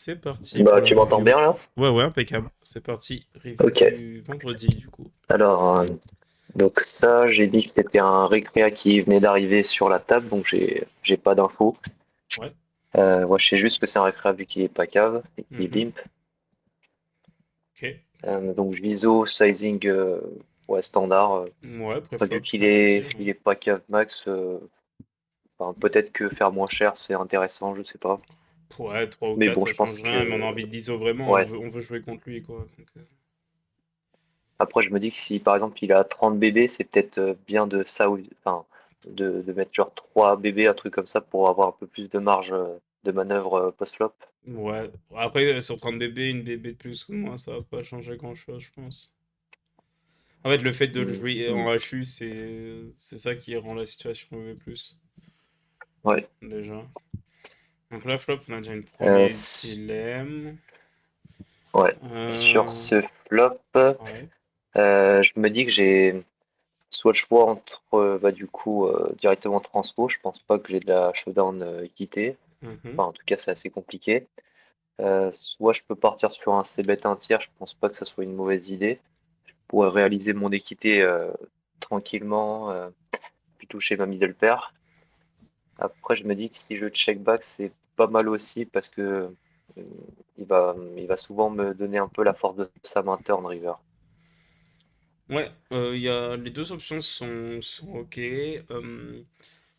C'est parti Bah, pour la tu m'entends review. bien là? Ouais, ouais, impeccable. C'est parti. Review Ok. du vendredi, du coup. Alors, donc ça, j'ai dit que c'était un récréa qui venait d'arriver sur la table, donc j'ai pas d'infos. Ouais. Moi, je sais juste que c'est un récréa vu qu'il est pas cave et qu'il est Mhm. limp. Ok. Donc je viso sizing ouais, standard. Ouais, Après, vu préflop, entier, ouais. il est pas cave max, enfin, peut-être que faire moins cher c'est intéressant, je sais pas. Ouais, 3 ou Mais 4 bon, ça je change pense rien, mais on a que envie de l'ISO vraiment, ouais. on veut jouer contre lui, quoi. Après, je me dis que si par exemple il a 30 bébés, c'est peut-être bien de ça, enfin, de mettre genre 3 bébés, un truc comme ça pour avoir un peu plus de marge de manœuvre post-flop. Ouais. Après, sur 30 bébés, une bébé de plus ou de moins, ça va pas changer grand-chose, je pense. En fait, le fait de le Mm, jouer mm. en HU, c'est ça qui rend la situation plus, Ouais. déjà. Donc là, flop, on a déjà une Euh, premier s- dilemme. ouais. Sur Euh, ce flop, ouais. je me dis que j'ai soit le choix entre bah, du coup directement transpo. Je pense pas que j'ai de la showdown équité. Mhm. Enfin, en tout cas, c'est assez compliqué. Soit je peux partir sur un c-bet un tiers. Je pense pas que ça soit une mauvaise idée. Pour réaliser mon équité tranquillement, puis toucher ma middle pair. Après, je me dis que si je check back, c'est pas mal aussi parce que euh, il va souvent me donner un peu la force de sa main turn river. Ouais, les deux options sont ok.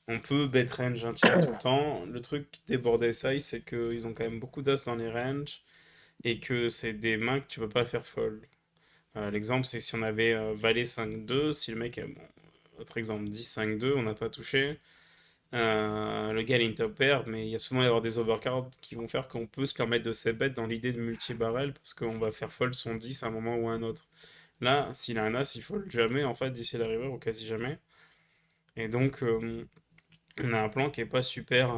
On peut bet range un tiers tout le temps. Le truc des board SI, c'est qu'ils ont quand même beaucoup d'as dans les ranges et que c'est des mains que tu peux pas faire fold. L'exemple, c'est si on avait valet 5-2, si le mec a, bon, autre exemple, 10-5-2, on n'a pas touché. Le gars, il a une top pair, mais il y a souvent y avoir des overcards qui vont faire qu'on peut se permettre de set bet dans l'idée de multi-barrel parce qu'on va faire fold son 10 à un moment ou à un autre. Là, s'il a un as, il fold jamais en fait d'ici la river ou quasi jamais. Et donc, on a un plan qui est pas super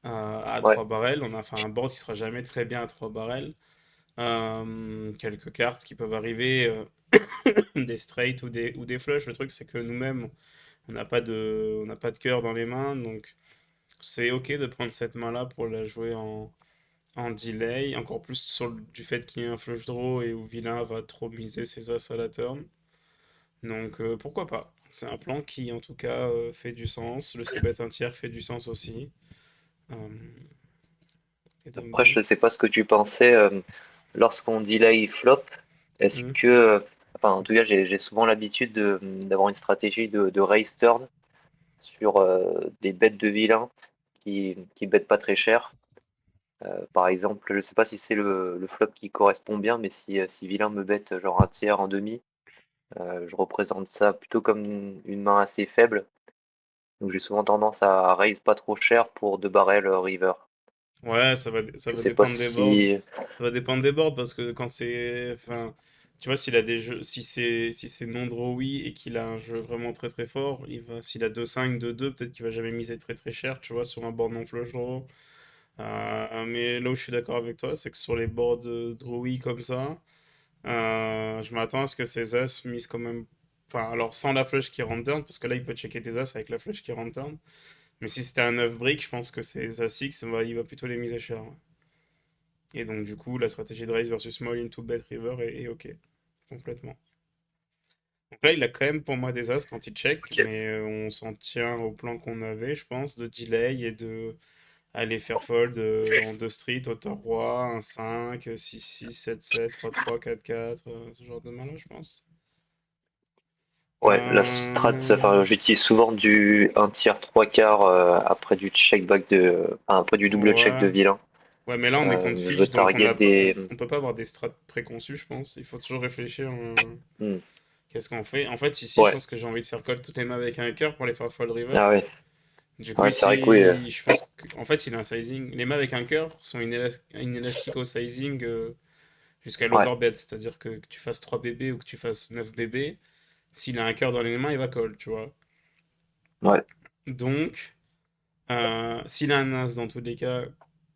à Ouais, 3 barrels. On a enfin un board qui sera jamais très bien à 3 barrels. Quelques cartes qui peuvent arriver, des straight ou des flush. Le truc, c'est que nous-mêmes, on n'a pas de cœur dans les mains, donc c'est ok de prendre cette main-là pour la jouer en delay, encore plus du fait qu'il y ait un flush draw et où vilain va trop miser ses as à la turn. Donc pourquoi pas? C'est un plan qui en tout cas fait du sens. Le c-bet un tiers fait du sens aussi. Euh, et donc après, voilà. je ne sais pas ce que tu pensais lorsqu'on delay flop. Est-ce Hmm. que, enfin, en tout cas, j'ai souvent l'habitude d'avoir une stratégie de raise turn sur des bêtes de vilain qui bêtent pas très cher. Par exemple, je ne sais pas si c'est le flop qui correspond bien, mais si vilain me bête genre un tiers, un demi, je représente ça plutôt comme une main assez faible. Donc j'ai souvent tendance à raise pas trop cher pour deux barrels river. Ouais, ça Je va sais pas dépendre des boards. si... Ça va dépendre des boards parce que quand c'est. Enfin, tu vois, s'il a des jeux. Si c'est non drawy et qu'il a un jeu vraiment très très fort, s'il a 2-5, 2-2, peut-être qu'il va jamais miser très très cher, tu vois, sur un board non flush draw. Mais là où je suis d'accord avec toi, c'est que sur les boards drawy comme ça, je m'attends à ce que ces as misent quand même. Enfin, alors sans la flush qui rentre down, parce que là il peut checker tes as avec la flush qui rentre down. Mais si c'était un 9 brick, je pense que ces as X, il va plutôt les miser cher, ouais. Et donc, du coup, la stratégie de raise versus small into bet river est ok, complètement. Donc là, il a quand même pour moi des as quand il check, Ok. mais on s'en tient au plan qu'on avait, je pense, de delay et de aller faire fold en 2 street, auteur roi, un 5, 6-6, 7-7, 3-3, 4-4, ce genre de main-là, je pense. Ouais, la strat, enfin, Euh, j'utilise souvent du un tiers, trois quarts après du check back enfin, après du double check de ouais. vilain. Ouais, mais là, on est contre Je veux fiche, donc target des. on peut pas avoir des strats préconçus, je pense. Il faut toujours réfléchir. Hmm. Qu'est-ce qu'on fait? En fait, ici, je Ouais. pense que j'ai envie de faire call toutes les mains avec un cœur pour les faire fold river. Ah ouais. Du coup, Ouais, c'est vrai que oui. ici, je pense qu'en fait, il a un sizing. Les mains avec un cœur sont inélastiques au sizing jusqu'à Ouais. l'overbet. C'est-à-dire que tu fasses 3 bébés ou que tu fasses 9 bébés, s'il a un cœur dans les mains, il va call, tu vois. Ouais. Donc, s'il a un as dans tous les cas,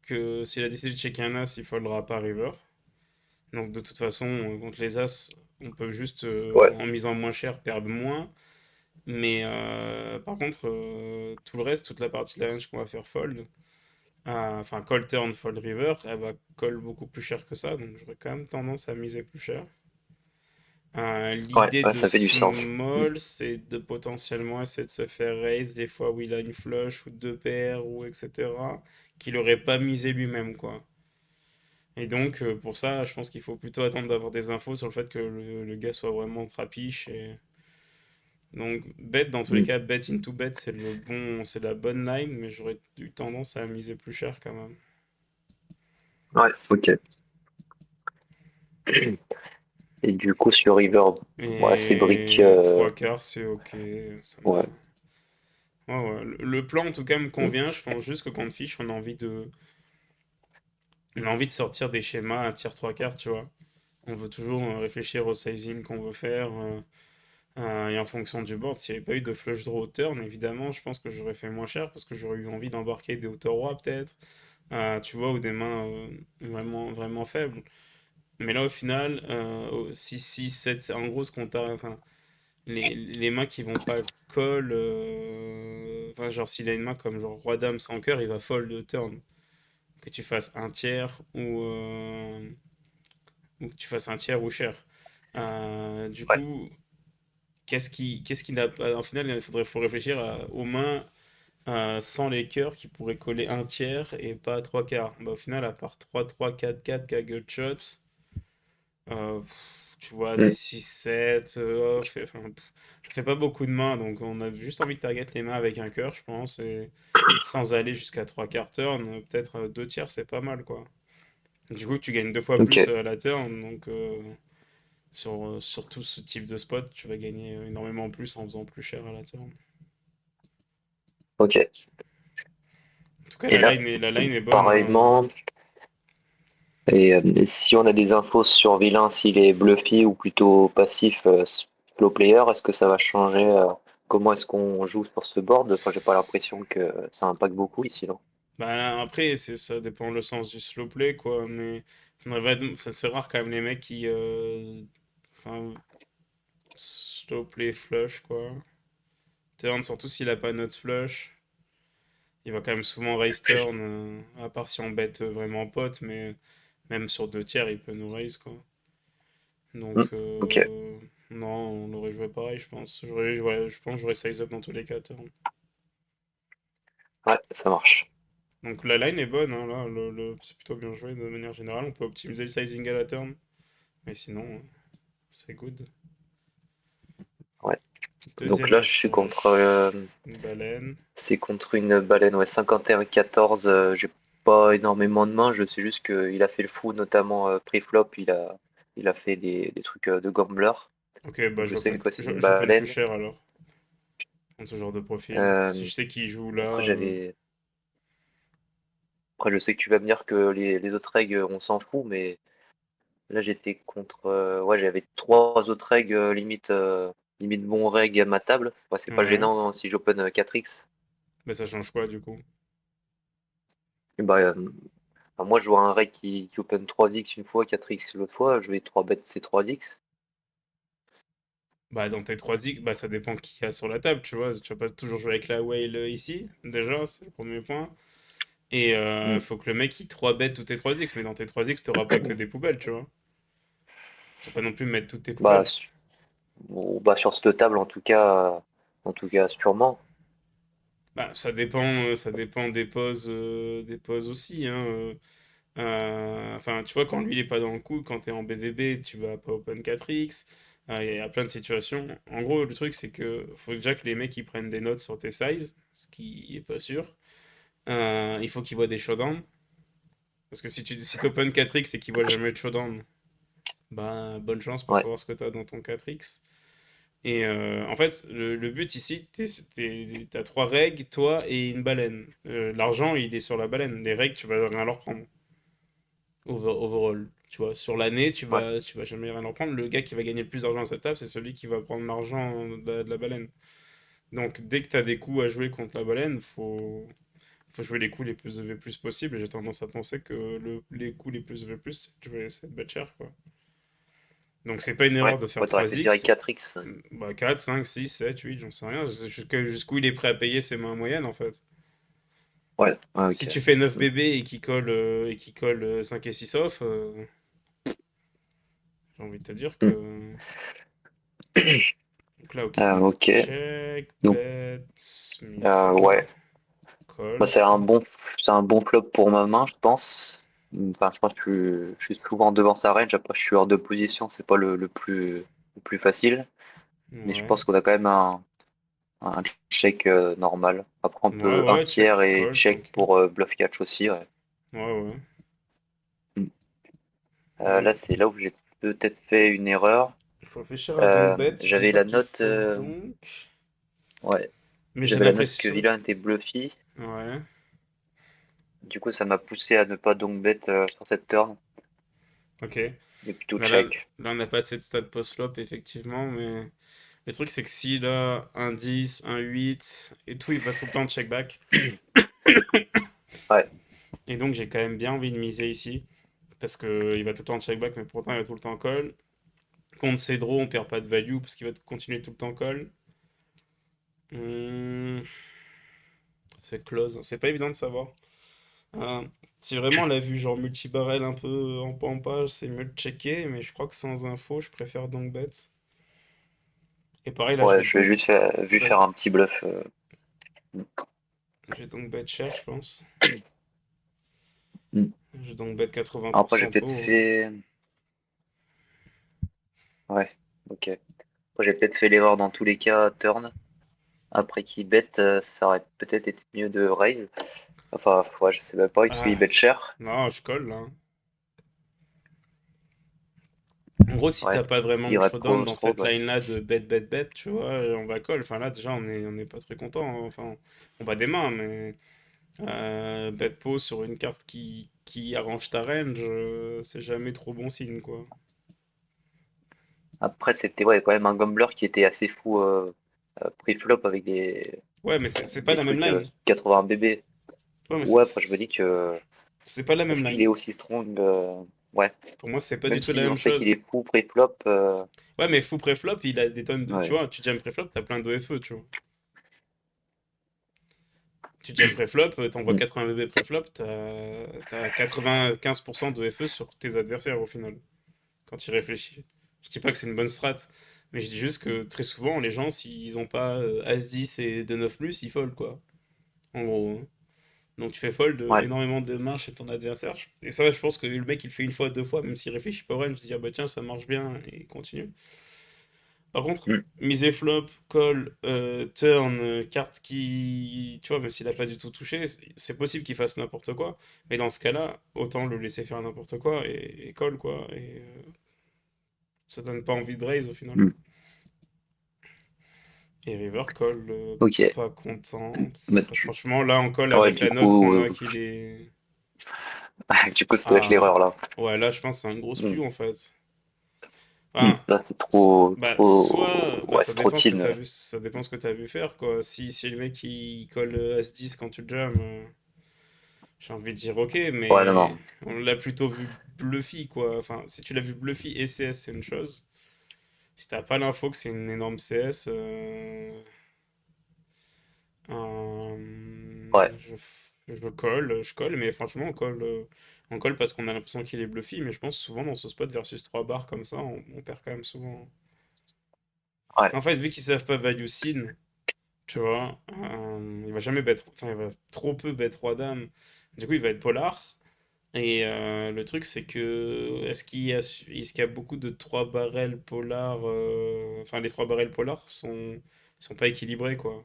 que s'il a décidé de checker un as, il foldera pas river. Donc, de toute façon, contre les as, on peut juste, Ouais. en misant moins cher, perdre moins. Mais par contre, tout le reste, toute la partie de la range qu'on va faire fold, enfin call turn fold river, elle va call beaucoup plus cher que ça, donc j'aurais quand même tendance à miser plus cher. Ouais, L'idée ouais, de ça fait du sens. small, c'est de potentiellement essayer de se faire raise des fois où il a une flush ou deux paires ou etc. qu'il aurait pas misé lui-même quoi. Et donc pour ça, je pense qu'il faut plutôt attendre d'avoir des infos sur le fait que le gars soit vraiment trapiche et donc bet dans tous les Mm. cas, bet into bet c'est la bonne line, mais j'aurais eu tendance à miser plus cher quand même. Ouais, ok. Et du coup, sur River, ouais, c'est briques. Et trois quarts, c'est ok. Ça me... Ouais. Ouais, ouais. Le plan en tout cas me convient. Je pense juste que contre fiche, on a envie de sortir des schémas à tiers trois quarts, tu vois. On veut toujours réfléchir au sizing qu'on veut faire et en fonction du board. S'il n'y avait pas eu de flush draw turn, évidemment, je pense que j'aurais fait moins cher parce que j'aurais eu envie d'embarquer des hauteurs rois peut-être, tu vois, ou des mains vraiment, vraiment faibles. Mais là, au final, 6, 6, 7, c'est en gros ce qu'on t'a. Enfin, les mains qui vont pas call. Enfin, genre, s'il a une main comme genre Roi-Dame sans cœur, il va fold de turn. Que tu fasses un tiers ou que tu fasses un tiers ou cher. Du Ouais. coup, qu'est-ce qui n'a pas. En final, faut réfléchir aux mains sans les cœurs qui pourraient coller un tiers et pas trois quarts. Bah, au final, à part 3 3 4 4 qu'à gutshot, tu vois, des Mm. 6 7 off, enfin, ça fait pas beaucoup de mains, donc on a juste envie de target les mains avec un cœur, je pense, et sans aller jusqu'à 3 quarts turn, peut-être 2 tiers, c'est pas mal, quoi. Du coup, tu gagnes deux fois Ok, plus à la turn, donc sur tout ce type de spot, tu vas gagner énormément plus en faisant plus cher à la turn. ok. En tout cas, Et là, la line est bonne, hein. pareillement, et si on a des infos sur Villain, s'il est bluffy ou plutôt passif, slow player, est-ce que ça va changer comment est-ce qu'on joue sur ce board? Enfin, j'ai pas l'impression que ça impacte beaucoup ici, non? Bah, après, ça dépend le sens du slow play, quoi, mais ça c'est rare quand même les mecs qui enfin, slow play flush, quoi. Turn, surtout s'il a pas note flush. Il va quand même souvent raise turn, à part si on bet vraiment pote, mais même sur deux tiers, il peut nous raise, quoi. Donc, Hmm. Ok, non, on aurait joué pareil, je pense. Je pense que j'aurais size up dans tous les cas, turn. ouais, ça marche. Donc la line est bonne, hein, là, c'est plutôt bien joué de manière générale. On peut optimiser le sizing à la turn, mais sinon, c'est good. Ouais. Donc Deuxième là, je suis contre, échange, une baleine. c'est contre une baleine, ouais, 51-14. J'ai pas énormément de mains, je sais juste qu'il a fait le fou, notamment pré-flop, il a fait des trucs de gambler. Ok, bah Donc je sais que toi, c'est une j'open plus baleine. cher alors, dans ce genre de profil. Si Euh, je sais qu'il joue après, là, après, je sais que tu vas me dire que les autres règles, on s'en fout, mais là, j'étais contre, ouais, j'avais trois autres règles, limite bon règles à ma table. Ouais, c'est pas ouais, gênant hein, si j'open 4x. bah ça change quoi du coup? Et bah, enfin, moi, je vois un reg qui open 3x une fois, 4x l'autre fois, je vais 3 bet ces 3x. Bah dans tes 3x, bah ça dépend qui y a sur la table, tu vois. Tu vas pas toujours jouer avec la whale ici, déjà, c'est le premier point. Et Hmm. faut que le mec il 3 bet tous tes 3x, mais dans tes 3x, t'auras pas que des poubelles, tu vois. Tu vas pas non plus mettre toutes tes Bah, poubelles. bon, bah, sur cette table, en tout cas, sûrement. Bah ça dépend des poses aussi, hein. Enfin, tu vois, quand lui il est pas dans le coup, quand t'es en BVB, tu vas pas open 4x. Il y a plein de situations. En gros, le truc, c'est que faut déjà que les mecs ils prennent des notes sur tes sizes, ce qui est pas sûr. Il faut qu'ils voient des showdowns. Parce que si t'open 4x et qu'ils voient jamais de showdown, bah bonne chance pour Ouais, savoir ce que t'as dans ton 4x. Et en fait, le but ici, t'as trois règles, toi et une baleine. L'argent, il est sur la baleine. Les règles, tu vas rien leur prendre. Overall. Tu vois, sur l'année, ouais, tu vas jamais rien en prendre. Le gars qui va gagner le plus d'argent à cette table, c'est celui qui va prendre l'argent de la baleine. Donc, dès que tu as des coups à jouer contre la baleine, faut jouer les coups les plus élevés plus possible. Et j'ai tendance à penser que les coups les plus élevés plus, c'est de bet cher, quoi. Donc, c'est pas une erreur ouais. de faire Ouais, t'aurais fait direct 3x. 4x. Bah, 4 5 6 7 8 j'en sais rien. Jusqu'où il est prêt à payer ses mains moyennes, en fait. Ouais, ouais, Si ok. tu fais 9 Mm. bébés et qui colle 5 et 6 off, j'ai envie de te dire Mm. que. Donc là, ok. Ok. Check, Donc, bet, mirror, ouais. Bah, call, quoi. c'est un bon flop pour ma main, je pense. Enfin, je pense que je suis souvent devant sa range. Après, je suis hors de position, c'est pas le plus facile. Mais je Ouais. pense qu'on a quand même un check normal. Après, on Ouais, peut un ouais, check, tiers et call, check tranquille. pour bluff catch aussi. Ouais. Ouais, ouais. Mm. Là, Mm. c'est là où j'ai peut-être fait une erreur. Il faut réfléchir à donc bet. Je dis J'avais pas la qu'il note, faut donc. ouais, Mais j'ai j'avais la note que l'impression. vilain était bluffy. Ouais. Du coup, ça m'a poussé à ne pas donc bet sur cette turn, Ok. mais plutôt Bah là, check. là, on n'a pas assez de stats post-flop, effectivement. Mais le truc, c'est que s'il a un 10, un 8 et tout, il va tout le temps check back. Ouais, Et donc, j'ai quand même bien envie de miser ici. Parce qu'il va tout le temps check back, mais pourtant, il va tout le temps call. Contre ses draws, on perd pas de value parce qu'il va continuer tout le temps call. Hmm, c'est close. C'est pas évident de savoir. Euh, si vraiment la vue genre multi-barrel un peu en page, c'est mieux de checker, mais je crois que sans info, je préfère donc bet. Et pareil, là, ouais, je vais juste vu ouais, faire un petit bluff. je vais donc bet cher, je pense. Mm. Je vais donc bet Après, j'ai 80% peut-être pot. fait. Ouais, ok. Après, j'ai peut-être fait l'erreur dans tous les cas, turn. Après qu'il bet, ça aurait peut-être été mieux de raise. Enfin, ouais, je sais même pas, parce qu'il Ah, bet cher. non, je colle là. En gros, si Ouais, t'as pas vraiment il de aurait showdown pro dans trop, cette ouais. line-là de bet, tu vois, on va call. Enfin là, déjà, on est pas très content, hein. Enfin, on bat des mains, mais bet pot sur une carte qui arrange ta range, c'est jamais trop bon signe, quoi. Après, c'était ouais, quand même un gambler qui était assez fou pre-flop avec Ouais, mais c'est pas des la même trucs line. 80 BB. Ouais, mais Ouais, après, je me dis que c'est pas la même est-ce qu'il est line. aussi strong ouais. Pour moi, c'est pas du Même tout la si on même sait qu'il chose. est fou pre-flop, Ouais, mais full préflop, il a des tonnes de. Tu ouais. vois, tu jam préflop, t'as plein d'OFE, tu vois. Tu jam préflop, t'envoies Mm. 80 BB préflop, t'as 95% d'OFE sur tes adversaires au final, quand tu y réfléchis. Je dis pas que c'est une bonne strat, mais je dis juste que très souvent, les gens, s'ils ont pas As-10 et de 9 plus, ils fold, quoi. En gros, hein. Donc tu fais fold Ouais. énormément de mains chez ton adversaire. Et ça, je pense que le mec, il le fait une fois, deux fois, même s'il réfléchit pas au range, il se dit, ah bah tiens, ça marche bien, et il continue. Par contre, Mm. miser flop, call, turn, carte qui. Tu vois, même s'il a pas du tout touché, c'est possible qu'il fasse n'importe quoi. Mais dans ce cas-là, autant le laisser faire n'importe quoi et call, quoi. Et ça donne pas envie de raise au final. Mm. Et river call, Ok. pas content. Bah, Franchement, là, en call, ouais, avec du la note qu'on coup, a qu'il est. du coup, ça doit être Ah, l'erreur là. ouais, là, je pense que c'est un gros Mm. spew en fait. Mm. Enfin, Là, c'est trop, bah, trop, soit, bah, ouais, ça c'est trop dépend ce que teen. t'as vu, ça dépend ce que t'as vu faire, quoi. Si le mec il colle As-10 quand tu le jam, j'ai envie de dire ok, Ouais, non, mais non. on l'a plutôt vu bluffy, quoi. Enfin, si tu l'as vu bluffy et CS, c'est une chose. Si t'as pas l'info que c'est une énorme CS, Ouais, je colle, mais franchement, on colle parce qu'on a l'impression qu'il est bluffy, mais je pense souvent dans ce spot versus 3 barres comme ça, on perd quand même souvent. ouais, En fait, vu qu'ils savent pas value sin, tu vois, il va jamais bet, enfin, il va trop peu bet roi dame. Du coup, il va être polar. Et le truc, c'est que est-ce qu'il y a beaucoup de 3 barrels polar, enfin, les 3 barrels polar sont pas équilibrés, quoi.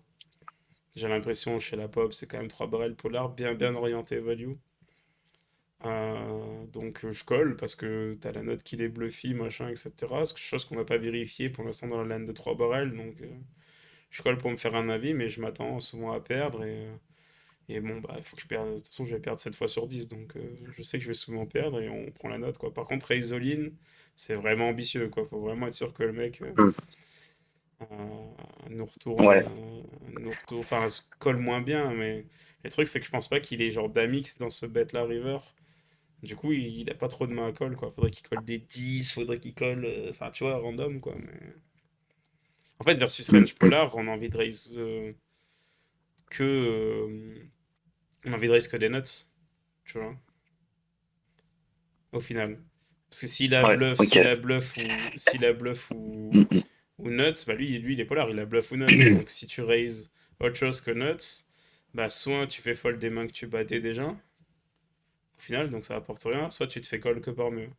J'ai l'impression chez la pop, c'est quand même 3 barrels polar bien orientés value. Donc je colle parce que t'as la note qu'il est bluffy, machin, etc. C'est quelque chose qu'on n'a pas vérifié pour l'instant dans la line de 3 barrels. Donc je colle pour me faire un avis, mais je m'attends souvent à perdre. Et bon, bah, il faut que je perde. De toute façon, je vais perdre 7 fois sur 10. Donc je sais que je vais souvent perdre et on prend la note, quoi. Par contre, raise all-in, c'est vraiment ambitieux, quoi. Faut vraiment être sûr que le mec mm, nous retourne, ouais, enfin, se colle moins bien. Mais le truc, c'est que je pense pas qu'il est genre d'Amix dans ce bet-là, River. Du coup, il a pas trop de main à colle, quoi. Faudrait qu'il colle des 10, faudrait qu'il colle. Enfin, tu vois, random, quoi. Mais. En fait, versus mm, range mm, polar, on a envie de raise que. on a envie de raise que des nuts, tu vois, au final. Parce que Ouais, ok. s'il a bluff Mm, mm. ou nuts, bah lui, il est polar, il a bluff ou nuts. Donc si tu raises autre chose que nuts, bah soit tu fais fold des mains que tu battais déjà, au final, donc ça apporte rien, soit tu te fais call que par mieux.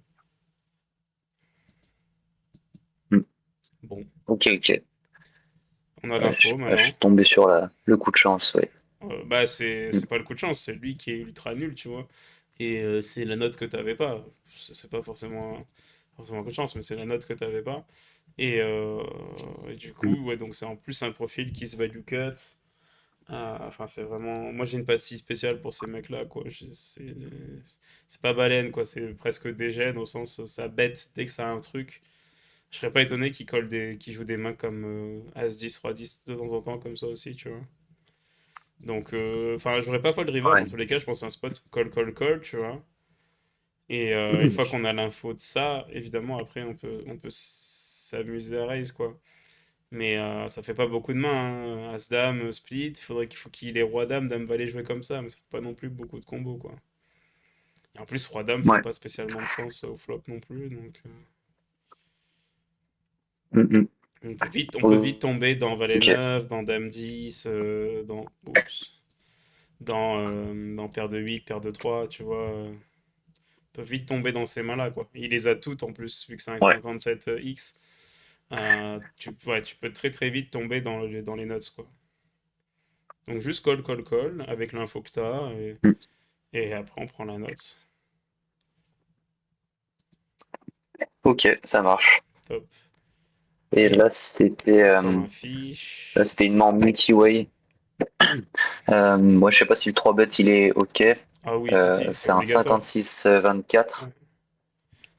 Mm. Bon, Ok, ok. on a Ouais, l'info je maintenant. suis tombé sur le coup de chance, ouais. Bah Mm. c'est pas le coup de chance, c'est lui qui est ultra nul, tu vois. Et c'est la note que t'avais pas. C'est pas forcément un coup de chance, mais c'est la note que t'avais pas. Et du Mm. coup, ouais, donc c'est en plus un profil qui se value cut. Enfin, c'est vraiment. Moi, j'ai une pastille spéciale pour ces mecs-là, quoi. C'est pas baleine, quoi. C'est presque dégène au sens ça bête dès que ça a un truc. Je serais pas étonné qu'ils jouent des mains comme As-10, Roi-10 de temps en temps, comme ça aussi, tu vois. Donc, enfin, j'aurais pas fold river. Dans Ouais. tous les cas, je pense que c'est un spot call, call, call, tu vois. Et une Mm. fois qu'on a l'info de ça, évidemment, après, on peut s'amuser à raise, quoi. Mais ça fait pas beaucoup de mains, hein. As-Dame, split, faut qu'il ait Roi-Dame, Dame-Valet jouer comme ça, mais ça fait pas non plus beaucoup de combos, quoi. Et en plus, Roi-Dame font Ouais. pas spécialement de sens au flop non plus, donc Mm, mm. on peut vite tomber dans Valet Ok. 9, dans Dame 10, dans Paire de 8, Paire de 3, tu vois. On peut vite tomber dans ces mains-là, quoi. Il les a toutes en plus, vu que c'est un Ouais. 57X. Ouais, tu peux très très vite tomber dans les notes, quoi. Donc juste call, call, call, avec l'info que t'as, Mm. et après on prend la note. Ok, ça marche. Top. Et Et encore un là, fiche. c'était une main en multi-way. Moi, je sais pas si le 3 bet il est ok. Ah oui, si, si, c'est C'est un obligatoire. 56-24. Ouais.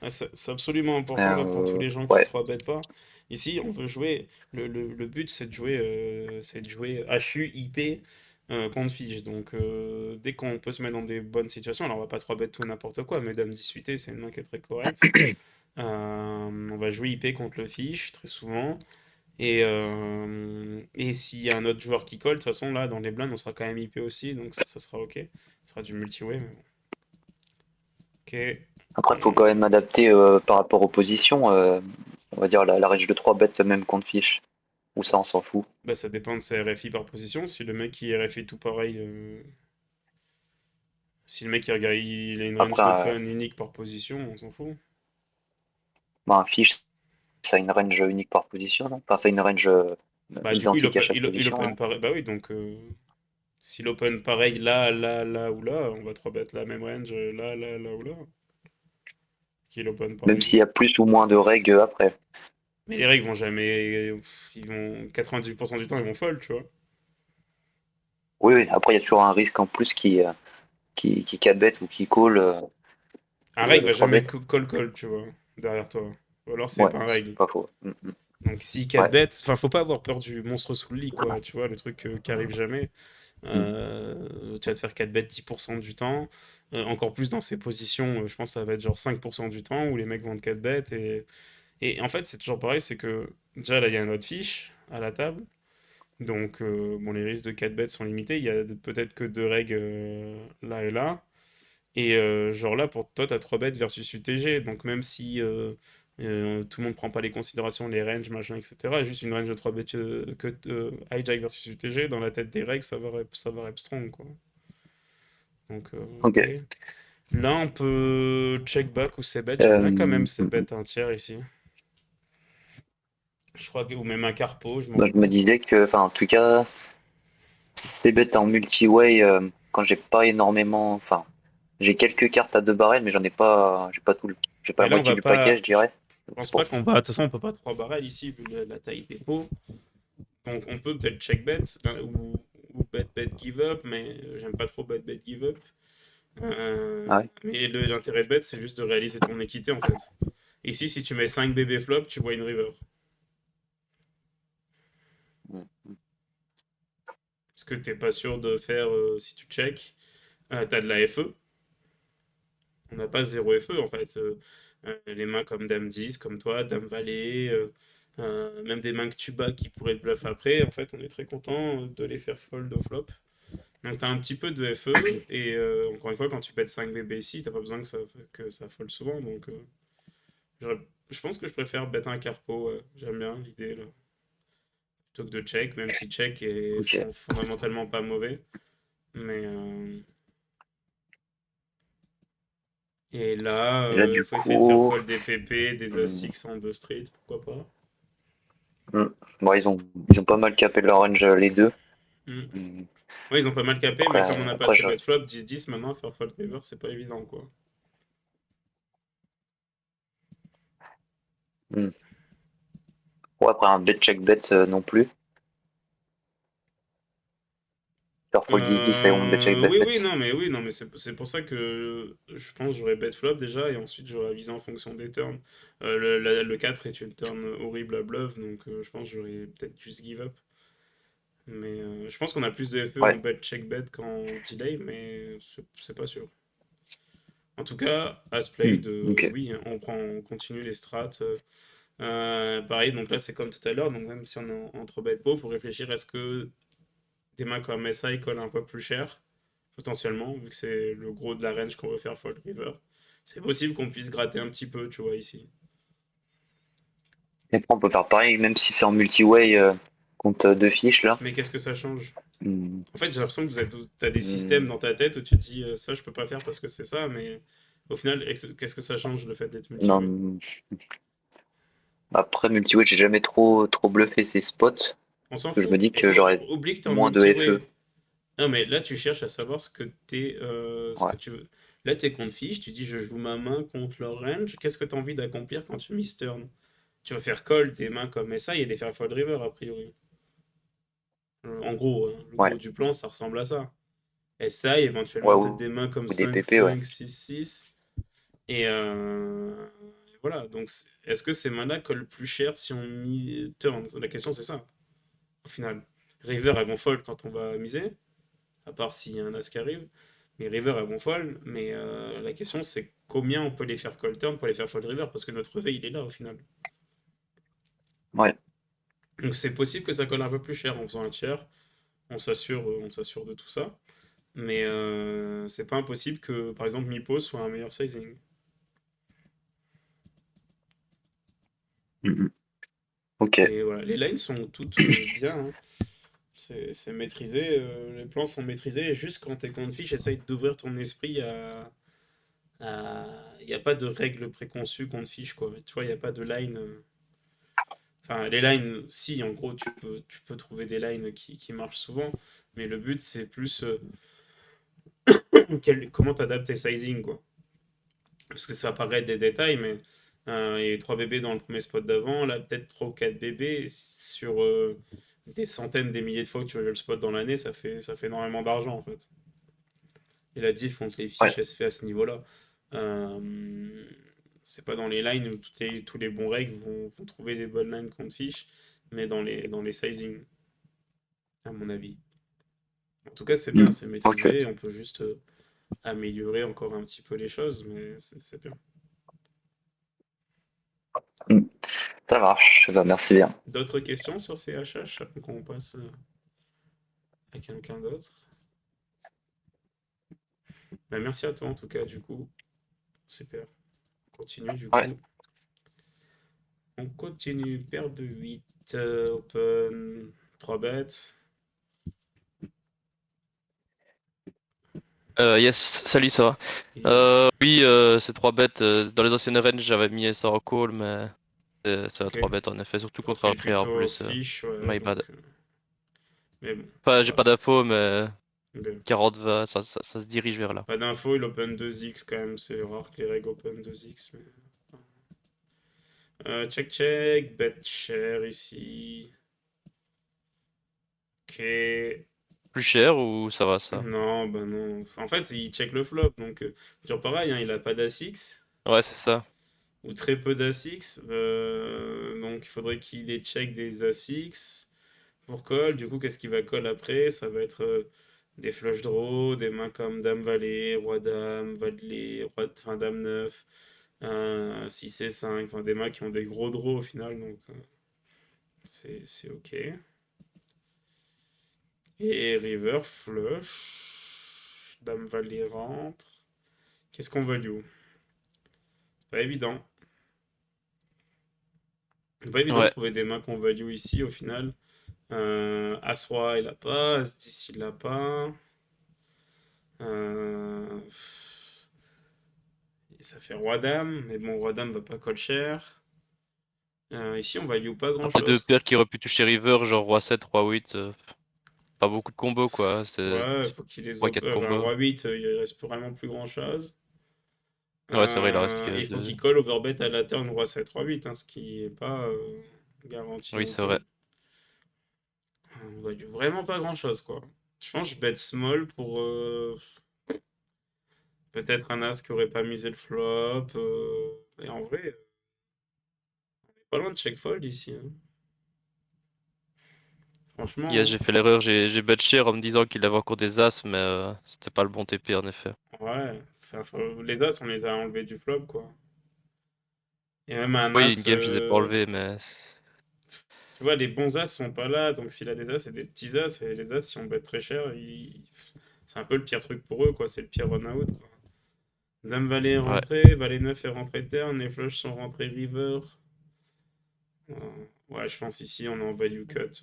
Ah, c'est absolument important là pour tous les gens qui Ouais. 3 bêtent pas. Ici, on veut jouer. Le but, c'est de jouer HU, IP contre Fige. Donc, dès qu'on peut se mettre dans des bonnes situations, alors on va pas 3 bet tout et n'importe quoi, mais Dame 18, c'est une main qui est très correcte. On va jouer IP contre le Fiche très souvent. Et s'il y a un autre joueur qui colle, de toute façon, là, dans les blindes, on sera quand même IP aussi, donc ça sera ok. Ce sera du multi-way, mais bon. Ok. Après, il faut quand même adapter par rapport aux positions. On va dire la range de 3 bêtes même contre fiche. Ou ça, on s'en fout. Bah, ça dépend de ses RFI par position. Si le mec il RFI tout pareil, si le mec il a une range Après, d'open unique par position, on s'en fout. bah, un fiche, ça a une range unique par position, non? Enfin, ça a une range Bah, du coup, il identique à open, chaque il position, open non? pareil. Bah oui, donc s'il open pareil là, là, là ou là, on va 3 bet la même range là, là, là ou là. Qu'il open Même pareil. s'il y a plus ou moins de règles après. Mais les règles vont jamais. Ils vont 98% du temps, ils vont fold, tu vois. Oui, oui. Après, il y a toujours un risque en plus qui cabette ou qui call Un règle le va 3 jamais bet. call, tu vois, derrière toi. Ou alors c'est Ouais, pas un c'est règle. pas faux. Mm, mm. Donc si 4 Ouais. bêtes, enfin faut pas avoir peur du monstre sous le lit, quoi, tu vois, le truc qui arrive jamais. Mm. Tu vas te faire 4 bêtes 10% du temps. Encore plus dans ces positions, je pense que ça va être genre 5% du temps où les mecs vont de 4 bêtes. Et en fait, c'est toujours pareil, c'est que déjà là, il y a notre fiche à la table. Donc, bon, les risques de 4 bêtes sont limités. Il y a peut-être que 2 règles là et là. Et genre là, pour toi, t'as 3 bêtes versus UTG. Donc même si tout le monde prend pas les considérations, les ranges, machin, etc. Juste une range de 3 bêtes que hijack versus UTG, dans la tête des règles, ça va rep strong, quoi. Donc Ok. ok. Là, on peut check back ou c'est bet. J'aime bien quand même Mm, c'est mm. bet un tiers ici. Je crois que, ou même un carpo, je Moi, m'en... je me disais que, enfin, en tout cas, c'est bête en multi-way quand j'ai pas énormément. Enfin, j'ai quelques cartes à 2 barrels, mais j'ai pas tout j'ai pas Mais la là, on moitié va du pas... paquet, je Je dirais. Donc, pense c'est pas pour. qu'on va... De toute façon, on peut pas 3 barrels ici, vu la taille des pots. Donc on peut bet check bet ou bet give up, mais j'aime pas trop bet give up. Ah ouais. Mais l'intérêt de bet, c'est juste de réaliser ton équité en fait. Ici, si tu mets 5 bébés flop, tu vois une river. Mm. Parce que t'es pas sûr de faire si tu check. T'as de la FE. On n'a pas zéro FE en fait. Les mains comme Dame 10, comme toi, Dame Valet, même des mains que tu bats qui pourraient te bluff après. En fait, on est très content de les faire fold au flop. Donc t'as un petit peu de FE, et encore une fois, quand tu pètes 5 BB ici, t'as pas besoin que ça fold souvent, donc je pense que je préfère bet un carpo, ouais. J'aime bien l'idée, là, plutôt que de check, même si check est Ok. fondamentalement pas mauvais. Mais et là, Et là, du faut essayer de faire coup, fold des PP, des hmm, As-6 en 2 street, pourquoi pas. hmm. Bon, ils ont pas mal capé leur range les deux. Hmm. Hmm. Ouais, ils ont pas mal capé, mais comme on a Après, passé bet flop 10-10, maintenant faire fold river, c'est pas évident, quoi. hmm. Ouais, après un bet check bet non plus. Faire fold 10-10 et on bet check bet. Oui, non, mais c'est pour ça que je pense que j'aurais bet flop déjà, et ensuite j'aurais avisé en fonction des turns. Le 4 est une turn horrible à bluff, donc je pense que j'aurais peut-être juste give up. Mais je pense qu'on a plus de FE en Ouais. bet check bet qu'en delay, mais c'est pas sûr. En tout cas, as Hmm. played, Ok. oui, on continue les strats. Pareil, donc là c'est comme tout à l'heure, donc même si on est entre bet pot, il faut réfléchir, est-ce que des mains comme SI collent un peu plus cher, potentiellement, vu que c'est le gros de la range qu'on veut faire fold river. C'est possible qu'on puisse gratter un petit peu, tu vois, ici. Et après, on peut faire pareil, même si c'est en multi-way contre deux fiches là. Mais qu'est-ce que ça change? Hmm. En fait, j'ai l'impression que t'as des Hmm. systèmes dans ta tête où tu te dis ça, je peux pas faire parce que c'est ça, mais au final, qu'est-ce que ça change le fait d'être multi-way? Non, après multi-way, j'ai jamais trop bluffé ces spots. On s'en Que je fout. me dis Et que j'aurais oublie que t'es en moins de FE. multi-way. Non, mais là, tu cherches à savoir ce Ouais. que tu veux. Là, t'es contre fiche, tu dis je joue ma main contre leur range. Qu'est-ce que t'as envie d'accomplir quand tu miss turn? Tu vas faire call tes mains comme ça et les faire fold river, a priori. En gros, hein, le Ouais. gros du plan, ça ressemble à ça. SI, Ouais, éventuellement, peut-être des mains comme ou des 5 PP, ouais. 5 6 6. Et voilà, donc est-ce que ces mains-là collent plus cher si on turn? La question, c'est ça, au final. River, elles vont fold quand on va miser, à part s'il y a un as qui arrive. Mais river, elles vont fold. Mais la question, c'est combien on peut les faire call turn pour les faire fold river, parce que notre réveil, il est là, au final. Ouais. Donc c'est possible que ça colle un peu plus cher en faisant un tiers. On s'assure de tout ça. Mais c'est pas impossible que, par exemple, Mipo soit un meilleur sizing. Mhm. Ok. Mais voilà, les lines sont toutes bien, hein. C'est maîtrisé, les plans sont maîtrisés. Et juste quand t'es contre fiche, essaye d'ouvrir ton esprit Il n'y a pas de règles préconçues contre fiche, quoi. Tu vois, il n'y a pas de line. Enfin, les lines, si, en gros, tu peux trouver des lines qui marchent souvent. Mais le but, c'est plus comment t'adaptes tes sizing, quoi. Parce que ça paraît des détails, mais il y a eu 3 bébés dans le premier spot d'avant, là peut-être 3 ou 4 bébés sur des centaines, des milliers de fois que tu as le spot dans l'année, ça fait énormément d'argent en fait. Et la diff contre les Ouais. fiches, elle se fait à ce niveau-là. Euh, c'est pas dans les lines où tous les bons règles vont trouver des bonnes lines contre fiches, mais dans les sizing, à mon avis. En tout cas, c'est bien, Mhm. c'est Ok. maîtrisé, on peut juste améliorer encore un petit peu les choses, mais c'est bien. Mhm. Ça marche. Bah, merci bien. D'autres questions sur CHH avant qu'on passe à quelqu'un d'autre? Bah, merci à toi en tout cas, du coup. Super. On continue du Ouais. coup. On continue. Paire de 8 open, 3 bêtes. Yes, salut, ça va. Et Oui, c'est 3 bêtes. Dans les anciennes ranges, j'avais mis ça en call, mais c'est ok. 3 bêtes en effet, surtout contre un Profil pré en plutôt plus. fiche, ouais, My bad. donc. Mais bon, Enfin, ça j'ai va. pas d'infos, mais Ok. 40-20, ça se dirige vers là. Pas d'info, il open 2x quand même. C'est rare que les règles open 2x. Mais... check, check. Bet cher ici. Ok. Plus cher ou ça va ça? Non, bah non. En fait, il check le flop. Donc, toujours pareil, hein, il a pas d'As-X. Ouais, c'est ça. Ou très peu d'As-X. Donc, il faudrait qu'il ait check des As-X pour call. Du coup, qu'est-ce qu'il va call après? Ça va être des flush draws, des mains comme Dame-Valet, Roi-Dame, Valet, enfin Dame-9, 6 et 5. Enfin, des mains qui ont des gros draws au final. Donc, c'est OK. Et river, flush. Dame valet rentre. Qu'est-ce qu'on value? Pas évident. Pas évident de Ouais. trouver des mains qu'on value ici au final. As-Roi, il a pas. As-10, il l'a pas. Euh, et ça fait Roi-Dame. Mais bon, Roi-Dame va pas call cher. Ici, on value pas Les deux grand-chose. paires qui auraient pu toucher river, genre roi 7, roi 8. Pas beaucoup de combos quoi. C'est Ouais, faut qu'il les 3-4 opère. combos. Roi-8, il reste vraiment plus grand-chose. Ouais, c'est vrai, il en reste que Il faut deux. qu'il colle overbet à la turn Roi-7, Roi-8, hein, ce qui est pas garanti Oui, non c'est vrai. plus. On value vraiment pas grand-chose, quoi. Je pense que je bet small pour peut-être un as qui aurait pas misé le flop. Et en vrai, on est pas loin de check fold ici, hein. Yes, Franchement, j'ai fait l'erreur, j'ai bet cher en me disant qu'il avait encore des as, mais c'était pas le bon TP en effet. ouais. Enfin, les as, on les a enlevés du flop, quoi. Et même un Oui, as, in-game, je les ai pas enlevés, mais tu vois, les bons as sont pas là. Donc s'il a des as, c'est des petits as. Et les as, si on bet très cher, c'est un peu le pire truc pour eux, quoi. C'est le pire run-out, quoi. Dame Valet est ouais. rentrée, Valet 9 est rentré turn, les flushs sont rentrés river. Euh, ouais, je pense ici on est en value cut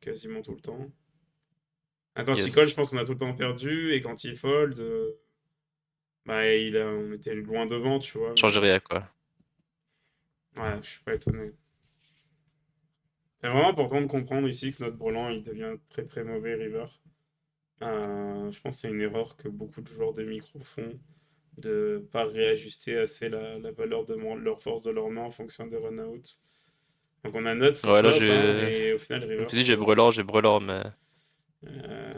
quasiment tout le temps. Ah, quand il colle, je Yes. pense qu'on a tout le temps perdu, et quand il fold, bah, on était loin devant, tu vois, Change mais rien quoi. ouais, je suis pas étonné. C'est vraiment important de comprendre ici que notre brelan il devient très très mauvais river. Je pense que c'est une erreur que beaucoup de joueurs de micro font, de pas réajuster assez la valeur de leur force de leur main en fonction des run-outs. Donc on a nuts au Ouais, là flop, hein, j'ai. et au final Comme tu dis, reverse, j'ai brelan, mais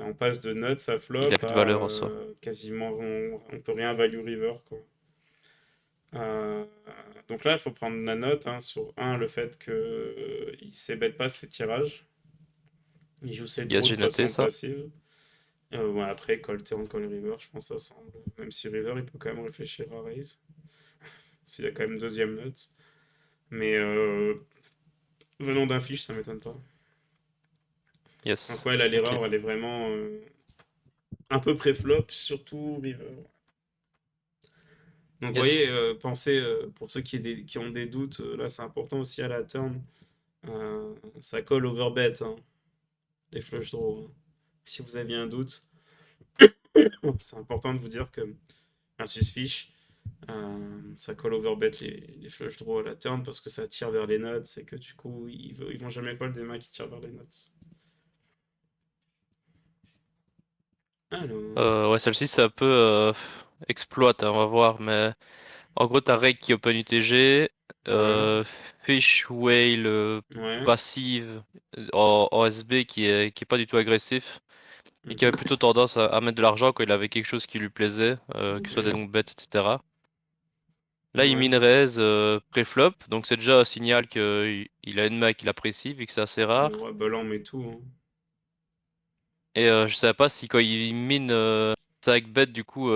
on passe de nuts à il flop a plus de à valeur en soi. quasiment on peut rien value river, quoi. Euh, donc là il faut prendre la note, hein, sur un, le fait que il s'ébête pas ses tirages, il joue ses Yes, draws de j'ai noté façon ça. passive. Ouais, après call turn, call river, je pense que ça semble, même si river il peut quand même réfléchir à raise s'il a quand même deuxième note, mais venant d'un fiche ça m'étonne pas. Donc Yes. ouais, là Ok. l'erreur elle est vraiment un peu pré-flop, surtout river. Donc, vous voyez, Yes. pensez, pour ceux qui ont des doutes, là, c'est important aussi à la turn. Ça colle overbet, hein, les flush draws, hein. Si vous aviez un doute, c'est important de vous dire que versus fish, ça colle overbet les flush draws à la turn parce que ça tire vers les nuts et que du coup, ils vont jamais fold des mains qui tirent vers les nuts. Alors, Ouais, celle-ci c'est un peu exploite, hein, on va voir, mais en gros t'as Reg qui open UTG, ouais, Fish Whale ouais, passive en SB qui est pas du tout agressif et qui avait mhm, plutôt tendance à mettre de l'argent quand il avait quelque chose qui lui plaisait, que ce soit des ok, longues bêtes, etc. Là il ouais, mine raise pré-flop, donc c'est déjà un signal qu'il a une main qu'il apprécie vu que c'est assez le rare. roi Belan met tout, hein. Et je savais pas si quand il mine ça avec bet du coup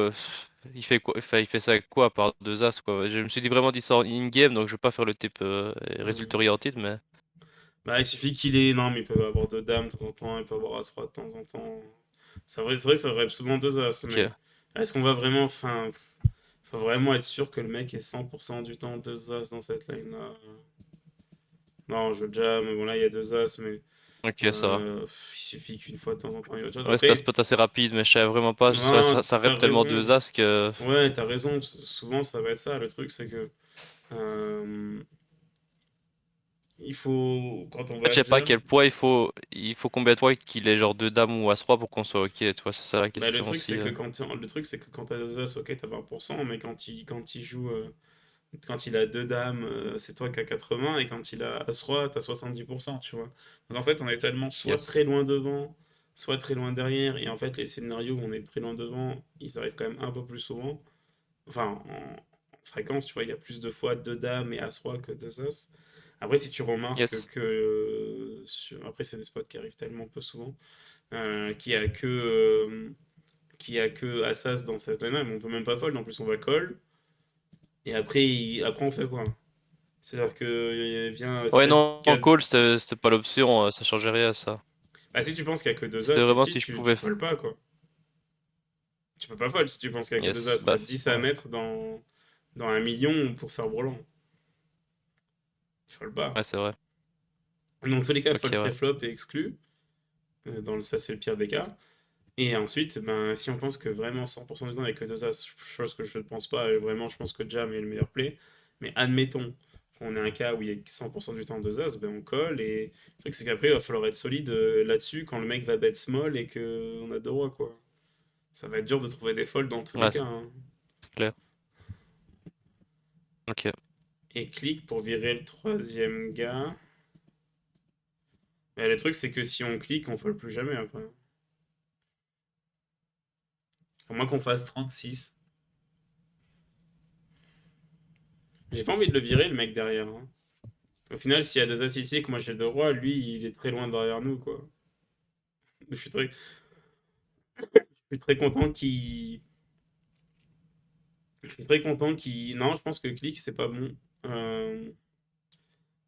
il fait quoi, enfin, il fait ça avec quoi par deux as quoi. Je me suis dit vraiment dit ça en in-game donc je vais pas faire le type Ouais. résultat oriented mais Bah, il suffit qu'il ait. Non, mais il peut avoir deux dames de temps en temps, il peut avoir as-roi de temps en temps. C'est vrai, ça rêve souvent deux as, mais ok. est-ce qu'on va vraiment. Enfin, faut vraiment être sûr que le mec est 100% du temps deux as dans cette lane-là. Non, je jam, bon là il y a deux as, mais Ok, ça va. il suffit qu'une fois de temps en temps il y a autre chose. Ouais, c'était un Après, spot assez rapide mais je savais vraiment pas, non, ça t'as rep tellement raison. deux as que Ouais, t'as raison, souvent ça va être ça. Le truc, c'est que euh, il faut. Quand on en fait, je va sais pas à jam. quel point il faut combien de fois qu'il ait genre deux dames ou as-roi pour qu'on soit ok, tu vois, c'est ça la Bah, le question truc, aussi. c'est que le truc, c'est que quand t'as deux as, ok, t'as 20%, mais quand il joue. Quand il a deux dames, c'est toi qui as 80, et quand il a As-Roi, t'as 70%, tu vois. Donc en fait, on est tellement soit Yes. très loin devant, soit très loin derrière, et en fait, les scénarios où on est très loin devant, ils arrivent quand même un peu plus souvent. Enfin, en fréquence, tu vois, il y a plus de fois deux dames et As-Roi que deux As. Après, si tu remarques Yes. que. Après, c'est des spots qui arrivent tellement peu souvent, qui a que As-As dans cette line-up, on peut même pas fold, en plus on va call, et après, après on fait quoi? C'est-à-dire que vient Ouais 7, non, en 4. call c'était pas l'option, ça changeait rien ça. Ah, si tu penses qu'il y a que deux C'était As, vraiment ici, si je tu pouvais. folles pas, quoi. Tu peux pas fold si tu penses qu'il y a que deux Yes, As. T'as bah, 10 à ouais, mettre dans 1 million pour faire brelan. Tu folles pas. ouais, c'est vrai. Dans tous les cas, Ok, fold ouais. préflop est exclu. Ça, c'est le pire des cas. Et ensuite, ben, si on pense que vraiment 100% du temps avec que deux As, chose que je ne pense pas, et vraiment, je pense que Jam est le meilleur play. Mais admettons qu'on ait un cas où il y a 100% du temps deux As, ben on colle. Et le truc, c'est qu'après, il va falloir être solide là-dessus quand le mec va bet small et qu'on a deux rois, quoi. Ça va être dur de trouver des folds dans tous les Ouais, cas, hein. c'est clair. Ok. Et clique pour virer le troisième gars. Mais le truc, c'est que si on clique, on fold plus jamais après. À moins qu'on fasse 36. J'ai pas envie de le virer, le mec derrière, hein. Au final, s'il y a deux As ici et que moi j'ai deux rois, lui, il est très loin derrière nous, quoi. Je suis très, je suis très content qu'il. Je suis très content qu'il. Non, je pense que clique, c'est pas bon. Euh,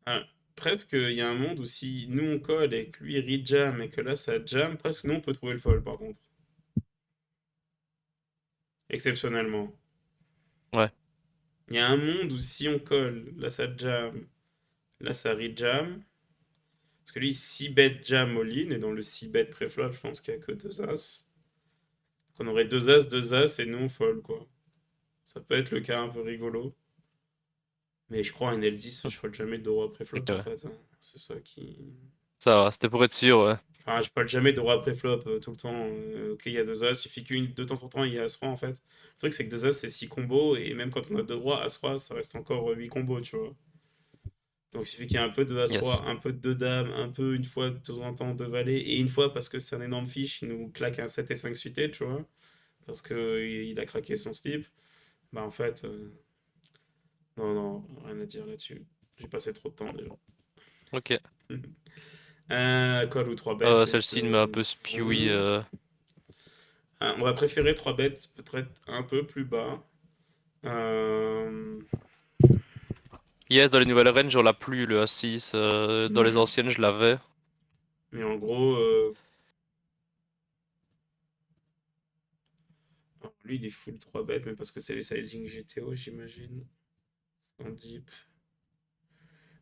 ah, presque, il y a un monde où si nous on colle et que lui rejam et que là ça jam, presque nous on peut trouver le fold par contre. Exceptionnellement. Ouais. Il y a un monde où si on colle, là ça jam, là ça rejam. Parce que lui, 6 bet jam all-in, et dans le 6 bet préflop, je pense qu'il n'y a que deux As. Qu'on aurait deux As, et nous on fold, quoi. Ça peut être le cas un peu rigolo. Mais je crois en L10, je fold jamais de roi préflop Ok, en ouais. fait, hein. C'est ça qui. Ça va, c'était pour être sûr, ouais. Enfin, je fold jamais de roi préflop tout le temps. Ok, il y a deux As, il suffit qu'une de temps en temps il y a As-Roi en fait. Le truc, c'est que deux As, c'est 6 combos, et même quand on a deux rois, As-Roi, ça reste encore 8 combos, tu vois. Donc il suffit qu'il y ait un peu de Yes. As-Roi, un peu de deux dames, un peu une fois de temps en temps de valet, et une fois parce que c'est un énorme fiche, il nous claque un 7 et 5 suité, tu vois, parce qu'il a craqué son slip. Bah en fait, non, non, rien à dire là-dessus. J'ai passé trop de temps déjà. Ok. Call ou 3 bêtes, les Celle-ci m'a un deux peu spewy. font. On va préférer 3 bêtes peut-être un peu plus bas. Euh, Yes, dans les nouvelles ranges, on l'a plus, le A6. Dans les anciennes, je l'avais. mais en gros, alors, lui il est full 3 bêtes, mais parce que c'est les sizing GTO, j'imagine. En deep.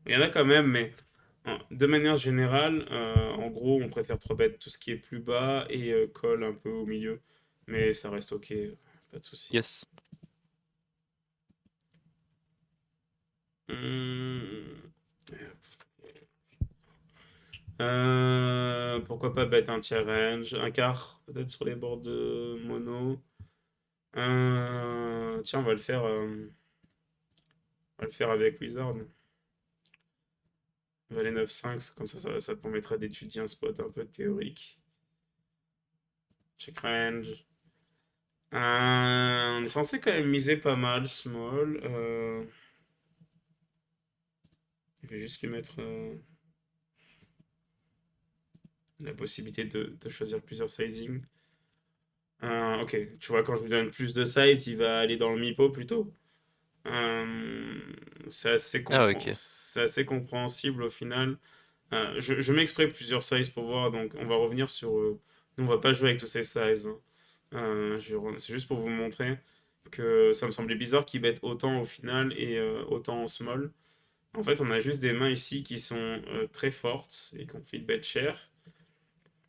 Il y en a quand même, mais de manière générale, en gros, on préfère 3 bêtes tout ce qui est plus bas et call un peu au milieu. Mais ça reste ok, pas de souci. Yes. Hum, pourquoi pas bet un tiers range, un quart peut-être sur les bords de mono. Tiens, on va le faire avec Wizard. Valet 9-5, comme ça te permettra d'étudier un spot un peu théorique. Check range. On est censé quand même miser pas mal, small. Je vais juste lui mettre la possibilité de choisir plusieurs sizing. Ok, tu vois, quand je lui donne plus de size, il va aller dans le MIPO plutôt. Euh, Ah, ok. c'est assez compréhensible au final. Je mets exprès plusieurs sizes pour voir, donc on va revenir sur. Nous, on va pas jouer avec tous ces sizes, hein. C'est juste pour vous montrer que ça me semblait bizarre qu'ils bettent autant au final et autant en small. En fait, on a juste des mains ici qui sont très fortes et qu'on fait bet cher.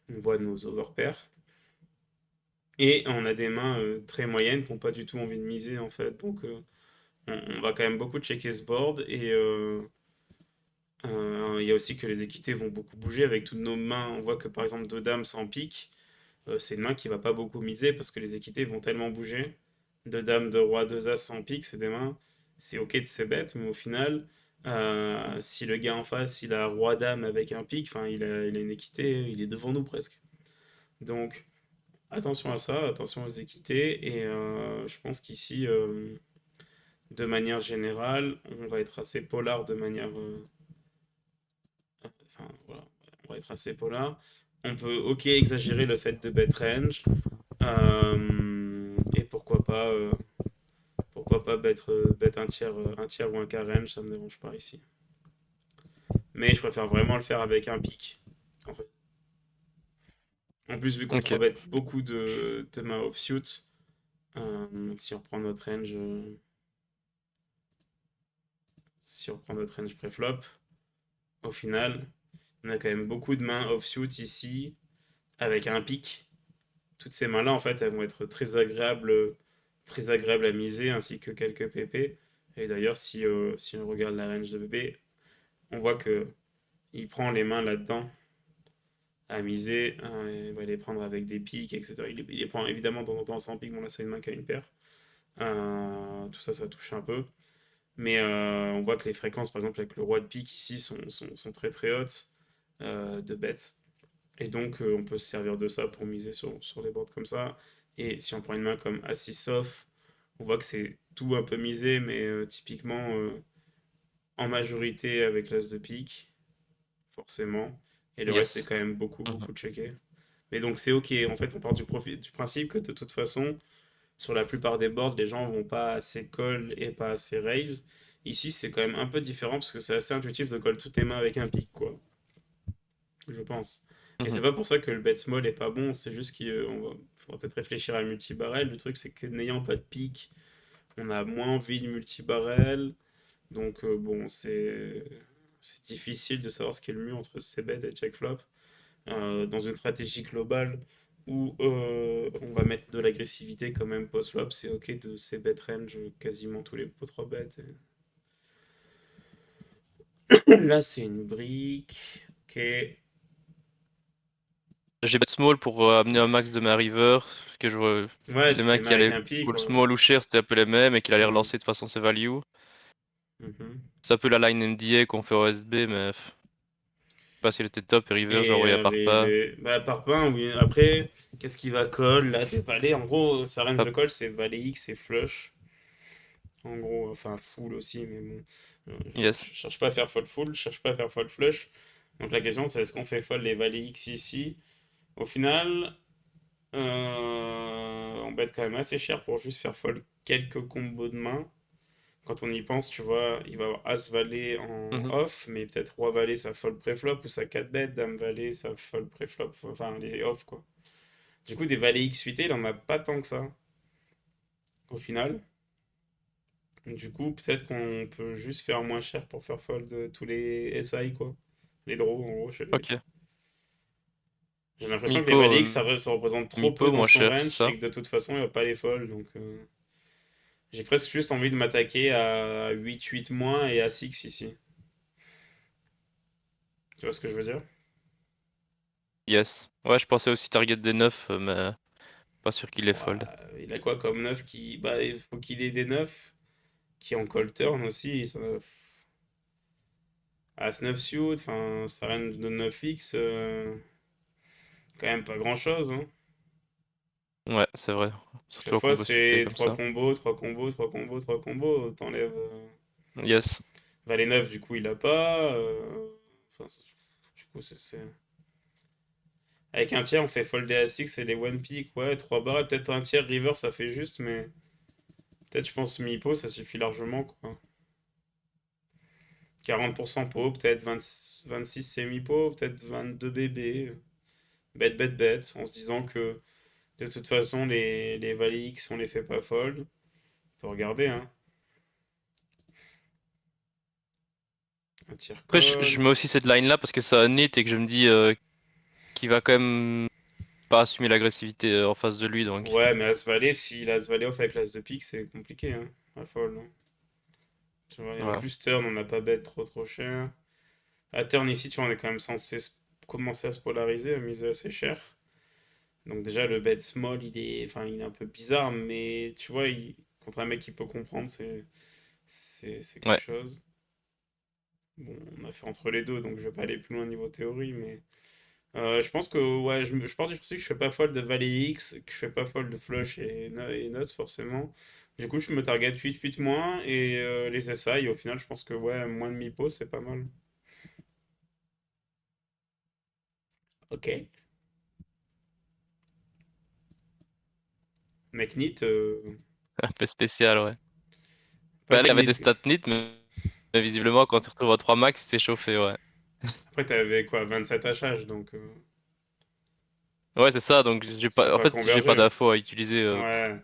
On voit nos overpairs. Et on a des mains très moyennes qui n'ont pas du tout envie de miser en fait. Donc on va quand même beaucoup checker ce board. Et il y a aussi que les équités vont beaucoup bouger avec toutes nos mains. On voit que par exemple deux dames sans pique, c'est une main qui va pas beaucoup miser parce que les équités vont tellement bouger. Deux dames, deux rois, deux as sans pique, c'est des mains. C'est ok de ces bêtes, mais au final, si le gars en face il a roi dame avec un pique, enfin il a une équité, il est devant nous presque. Donc attention à ça, attention aux équités. Et je pense qu'ici, de manière générale, on va être assez polar de manière. Enfin, voilà, on va être assez polar. On peut, ok, exagérer le fait de bet range. Et pourquoi pas bet un tiers ou un quart range, ça me dérange pas ici. Mais je préfère vraiment le faire avec un pic, en fait. En plus, vu qu'on Ok. 3-bet beaucoup de mains offsuit, si on reprend notre range, si on reprend notre range préflop, au final, on a quand même beaucoup de mains offsuit ici, avec un pic. Toutes ces mains-là, en fait, elles vont être très agréables à miser, ainsi que quelques PP. Et d'ailleurs, si on regarde la range de PP, on voit que il prend les mains là-dedans à miser, hein, il va les prendre avec des pics, etc. Il les prend évidemment de temps en temps sans pique, bon là c'est une main qui a une paire. Tout ça, ça touche un peu. Mais on voit que les fréquences, par exemple, avec le roi de pique ici, sont très très hautes de bêtes. Et donc, on peut se servir de ça pour miser sur les boards comme ça. Et si on prend une main comme Assis Off, on voit que c'est tout un peu misé, mais typiquement en majorité avec l'As de pique, forcément. Et le reste, c'est Yes. quand même beaucoup, Mhm. beaucoup checké. Mais donc, c'est ok. En fait, on part du principe que de toute façon, sur la plupart des boards, les gens vont pas assez call et pas assez raise. Ici, c'est quand même un peu différent parce que c'est assez intuitif de call toutes tes mains avec un pic, quoi. Je pense. Et c'est Mhm. pas pour ça que le bet small est pas bon, c'est juste qu'on faudra peut-être réfléchir à multi-barrel. Le truc, c'est que n'ayant pas de pic, on a moins envie de multi-barrel. Donc, bon, c'est difficile de savoir ce qui est le mieux entre ces bets et check flop. Dans une stratégie globale où on va mettre de l'agressivité quand même post-flop, c'est ok de ces bet range quasiment tous les pots 3 bêtes. Là, c'est une brique. Ok. J'ai bet small pour amener un max de ma river. Que je vois Ouais, les tu mains les mets qui avec allaient un pic, call ouais. small ou cher, c'était un peu les mêmes et qu'il allait Mm. relancer de façon ses value. Mhm. C'est un peu la line NDA qu'on fait au SB, mais je sais pas s'il était top et river, j'ai Et envoyé à part pas. arrivé. Bah, par pain, oui. Après, qu'est-ce qui va call là? Des valets. En gros, sa range de call, c'est valet X et flush. En gros, enfin full aussi, mais bon. Je Yes. cherche pas à faire fold full, je cherche pas à faire fold flush. Donc la question, c'est est-ce qu'on fait fold les valets X ici? Au final, on bet quand même assez cher pour juste faire fold quelques combos de main. Quand on y pense, tu vois, il va avoir As-Valet en Mhm. off, mais peut-être Roi-Valet ça fold préflop ou ça 4 bet, Dame-Valet ça fold préflop, enfin les off quoi. Du coup, des Valets X suités, il en a pas tant que ça au final. Du coup, peut-être qu'on peut juste faire moins cher pour faire fold tous les SI quoi. Les draws en gros. Ok. J'ai l'impression que les Mipo, Valets X ça représente trop peu Mipo dans moins son cher, c'est range et ça. que de toute façon il va pas les fold donc j'ai presque juste envie de m'attaquer à 8-8 moins et à 6 ici. Tu vois ce que je veux dire? Yes. Ouais, je pensais aussi target des 9, mais pas sûr qu'il les fold. Ouah, il a quoi comme neuf qui. Bah, il faut qu'il ait des neufs qui ont call turn aussi. As-9 suit, enfin, ça range de 9x, quand même pas grand-chose. Hein. Ouais, c'est vrai. Chaque Surtout en fois, combo suité c'est comme 3 ça. combos, 3 combos, 3 combos, 3 combos. T'enlèves. Yes. Valet 9, du coup, il a pas. Enfin, du coup, avec un tiers, on fait folder à 6 et les one pick. Ouais, 3 barres, peut-être un tiers river, ça fait juste, mais peut-être, je pense, mi-pot, ça suffit largement, quoi. 40% pot, peut-être 26 semi-pot, peut-être 22 bébés. Bet, bet, bet, en se disant que de toute façon, les valets X, on les fait pas fold. Faut regarder, hein. Un tir Après, je call. mets aussi cette line là parce que ça nit et que je me dis qu'il va quand même pas assumer l'agressivité en face de lui donc. Ouais, mais As-Valet, s'il a As-Valet off avec l'As de pique, c'est compliqué, hein. À fold, hein. Tu vois, et en Voilà. plus, turn, on n'a pas bet trop trop cher. À turn, ici, tu vois, on est quand même censé commencer à se polariser, à miser assez cher. Donc déjà, le bet small, enfin, il est un peu bizarre, mais tu vois, contre un mec qui peut comprendre, c'est quelque Ouais. chose. Bon, on a fait entre les deux, donc je vais pas aller plus loin niveau théorie, mais je pense que ouais, je pars du principe que je fais pas fold de Valet X, que je fais pas fold de flush et nuts forcément. Du coup, je me target 8-8 moins et les SI, au final, je pense que ouais, moins de mi-pot, c'est pas mal. Ok. Mec neat, Un peu spécial, ouais. pas Bah là, il y si avait des neat. stats nit, mais visiblement, quand tu retrouves à 3 max, c'est chauffé, ouais. Après, t'avais quoi, 27 HH, donc Ouais, c'est ça, donc j'ai Ça va pas, en pas fait, j'ai pas converger. d'infos à utiliser. Ouais.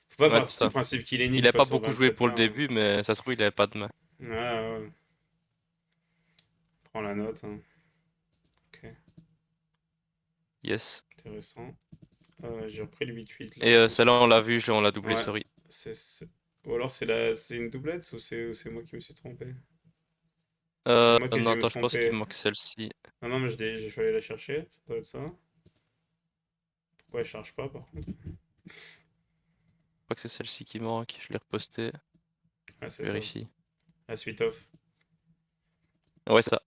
Faut pas Ouais, c'est partir du ça. principe qu'il est Il nul, a quoi, pas sur beaucoup joué 27 pour le mains. début, mais ça se trouve, il avait pas de main. Ouais, ouais. Prends la note, hein. Ok, Yes. intéressant. J'ai repris le 8-8 là, Et je me suis... celle-là, on l'a vu, on l'a doublé, Ouais, sorry. ou alors c'est une doublette ou c'est moi qui me suis trompé? C'est moi qui ai Non, dû me attends, je pense qu'il tromper. manque celle-ci. Non, non, mais je suis allé la chercher, ça doit être ça. Pourquoi elle charge pas par contre? Je crois que c'est celle-ci qui manque, je l'ai repostée. Ouais, c'est Je ça. vérifie. La suite off. Ouais, c'est ça.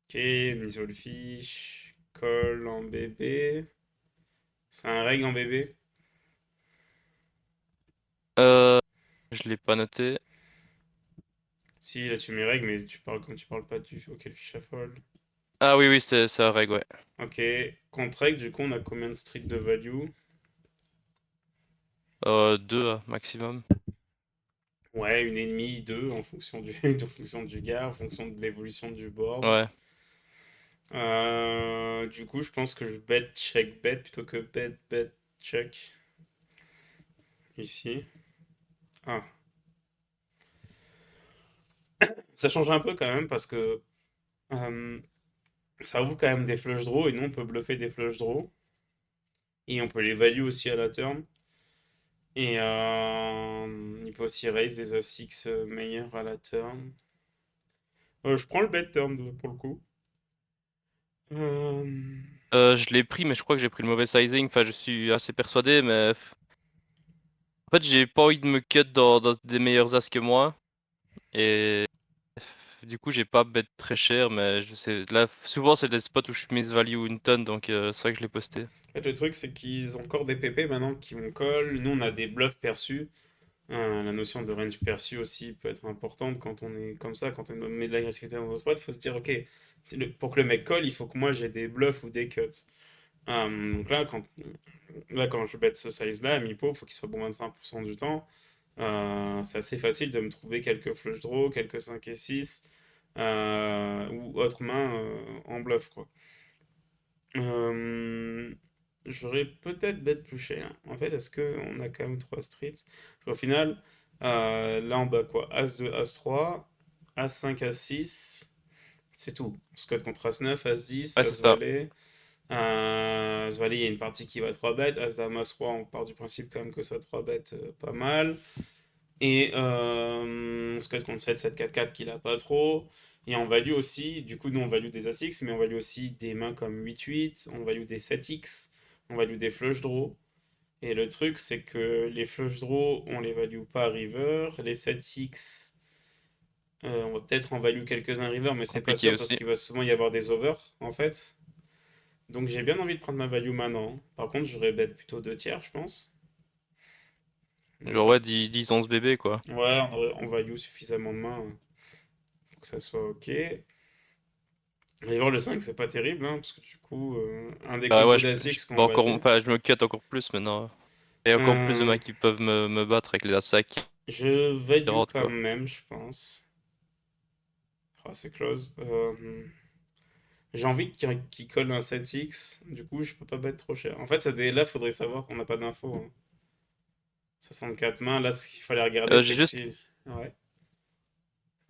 Ok, Nisolfish, call en bébé. C'est un reg en bébé? Euh, je l'ai pas noté. Si, là tu mets reg, mais tu parles comme tu parles pas du. Ok, le fiche à fold. Ah oui, oui, c'est un reg, ouais. Ok, contre reg, du coup, on a combien de street de value? 2 maximum. Ouais, une et demie, deux, en fonction du, en fonction du gars, en fonction de l'évolution du board. Ouais. Du coup, je pense que je bet, check, bet plutôt que bet, bet, check. Ici. Ah, ça change un peu quand même parce que euh, ça ouvre quand même des flush draws et nous on peut bluffer des flush draws. Et on peut les value aussi à la turn. Et il peut aussi raise des A6 meilleurs à la turn. Je prends le bet turn pour le coup. Euh, Je l'ai pris, mais je crois que j'ai pris le mauvais sizing. Enfin, je suis assez persuadé, mais en fait, j'ai pas envie de me cut dans des meilleurs as que moi. Et du coup, j'ai pas bet très cher, mais je sais. Là, souvent, c'est des spots où je mise value une tonne, donc c'est vrai que je l'ai posté. En fait, le truc, c'est qu'ils ont encore des PP maintenant qui vont call. Nous, on a des bluffs perçus. La notion de range perçu aussi peut être importante quand on est comme ça, quand on met de l'agressivité dans un spot. Il faut se dire, ok, pour que le mec colle, il faut que moi j'ai des bluffs ou des cuts. Donc là, quand je bet ce size-là, à mi-pot, il faut qu'il soit bon 25% du temps. C'est assez facile de me trouver quelques flush draws, quelques 5 et 6, ou autres mains en bluff, quoi. Euh, J'aurais peut-être bet plus cher. En fait, est-ce qu'on a quand même 3 streets? Au final, là en bas, quoi. As-2, As-3, As-5, As-6, c'est tout. Scott contre As-9, As-10, Ouais, c'est ça. As-Valet. As-Valet, il y a une partie qui va 3 bet. As-Dame, As-Roi, on part du principe quand même que ça 3 bet pas mal. Et Scott contre 7, 7, 4, 4 qu'il a pas trop. Et on value aussi, du coup, nous on value des As-X, mais on value aussi des mains comme 8-8, on value des 7X, on value des flush draws. Et le truc, c'est que les flush draws, on les value pas river. Les 7X, on va peut-être en value quelques-uns river, mais c'est pas Compliqué sûr parce aussi. qu'il va souvent y avoir des overs, en fait. Donc j'ai bien envie de prendre ma value maintenant. Par contre, j'aurais bet plutôt 2 tiers, je pense. Genre, Donc, ouais, 10 11 bébés, quoi. ouais, on value suffisamment de mains pour que ça soit ok. River le 5, c'est pas terrible, hein, parce que du coup, un des Bah ouais, combos d'As-X qu'on bah va encore, dire. enfin, je me cut encore plus maintenant. Et encore plus de Euh, mecs qui peuvent me battre avec les as qui je value rentrent, quand quoi. même, je pense. Oh, c'est close. J'ai envie qu'il colle un 7X, du coup, je peux pas mettre trop cher. En fait, là, faudrait savoir qu'on n'a pas d'infos, hein. 64 mains, là, ce qu'il fallait regarder, c'est J'ai que juste, si. Ouais,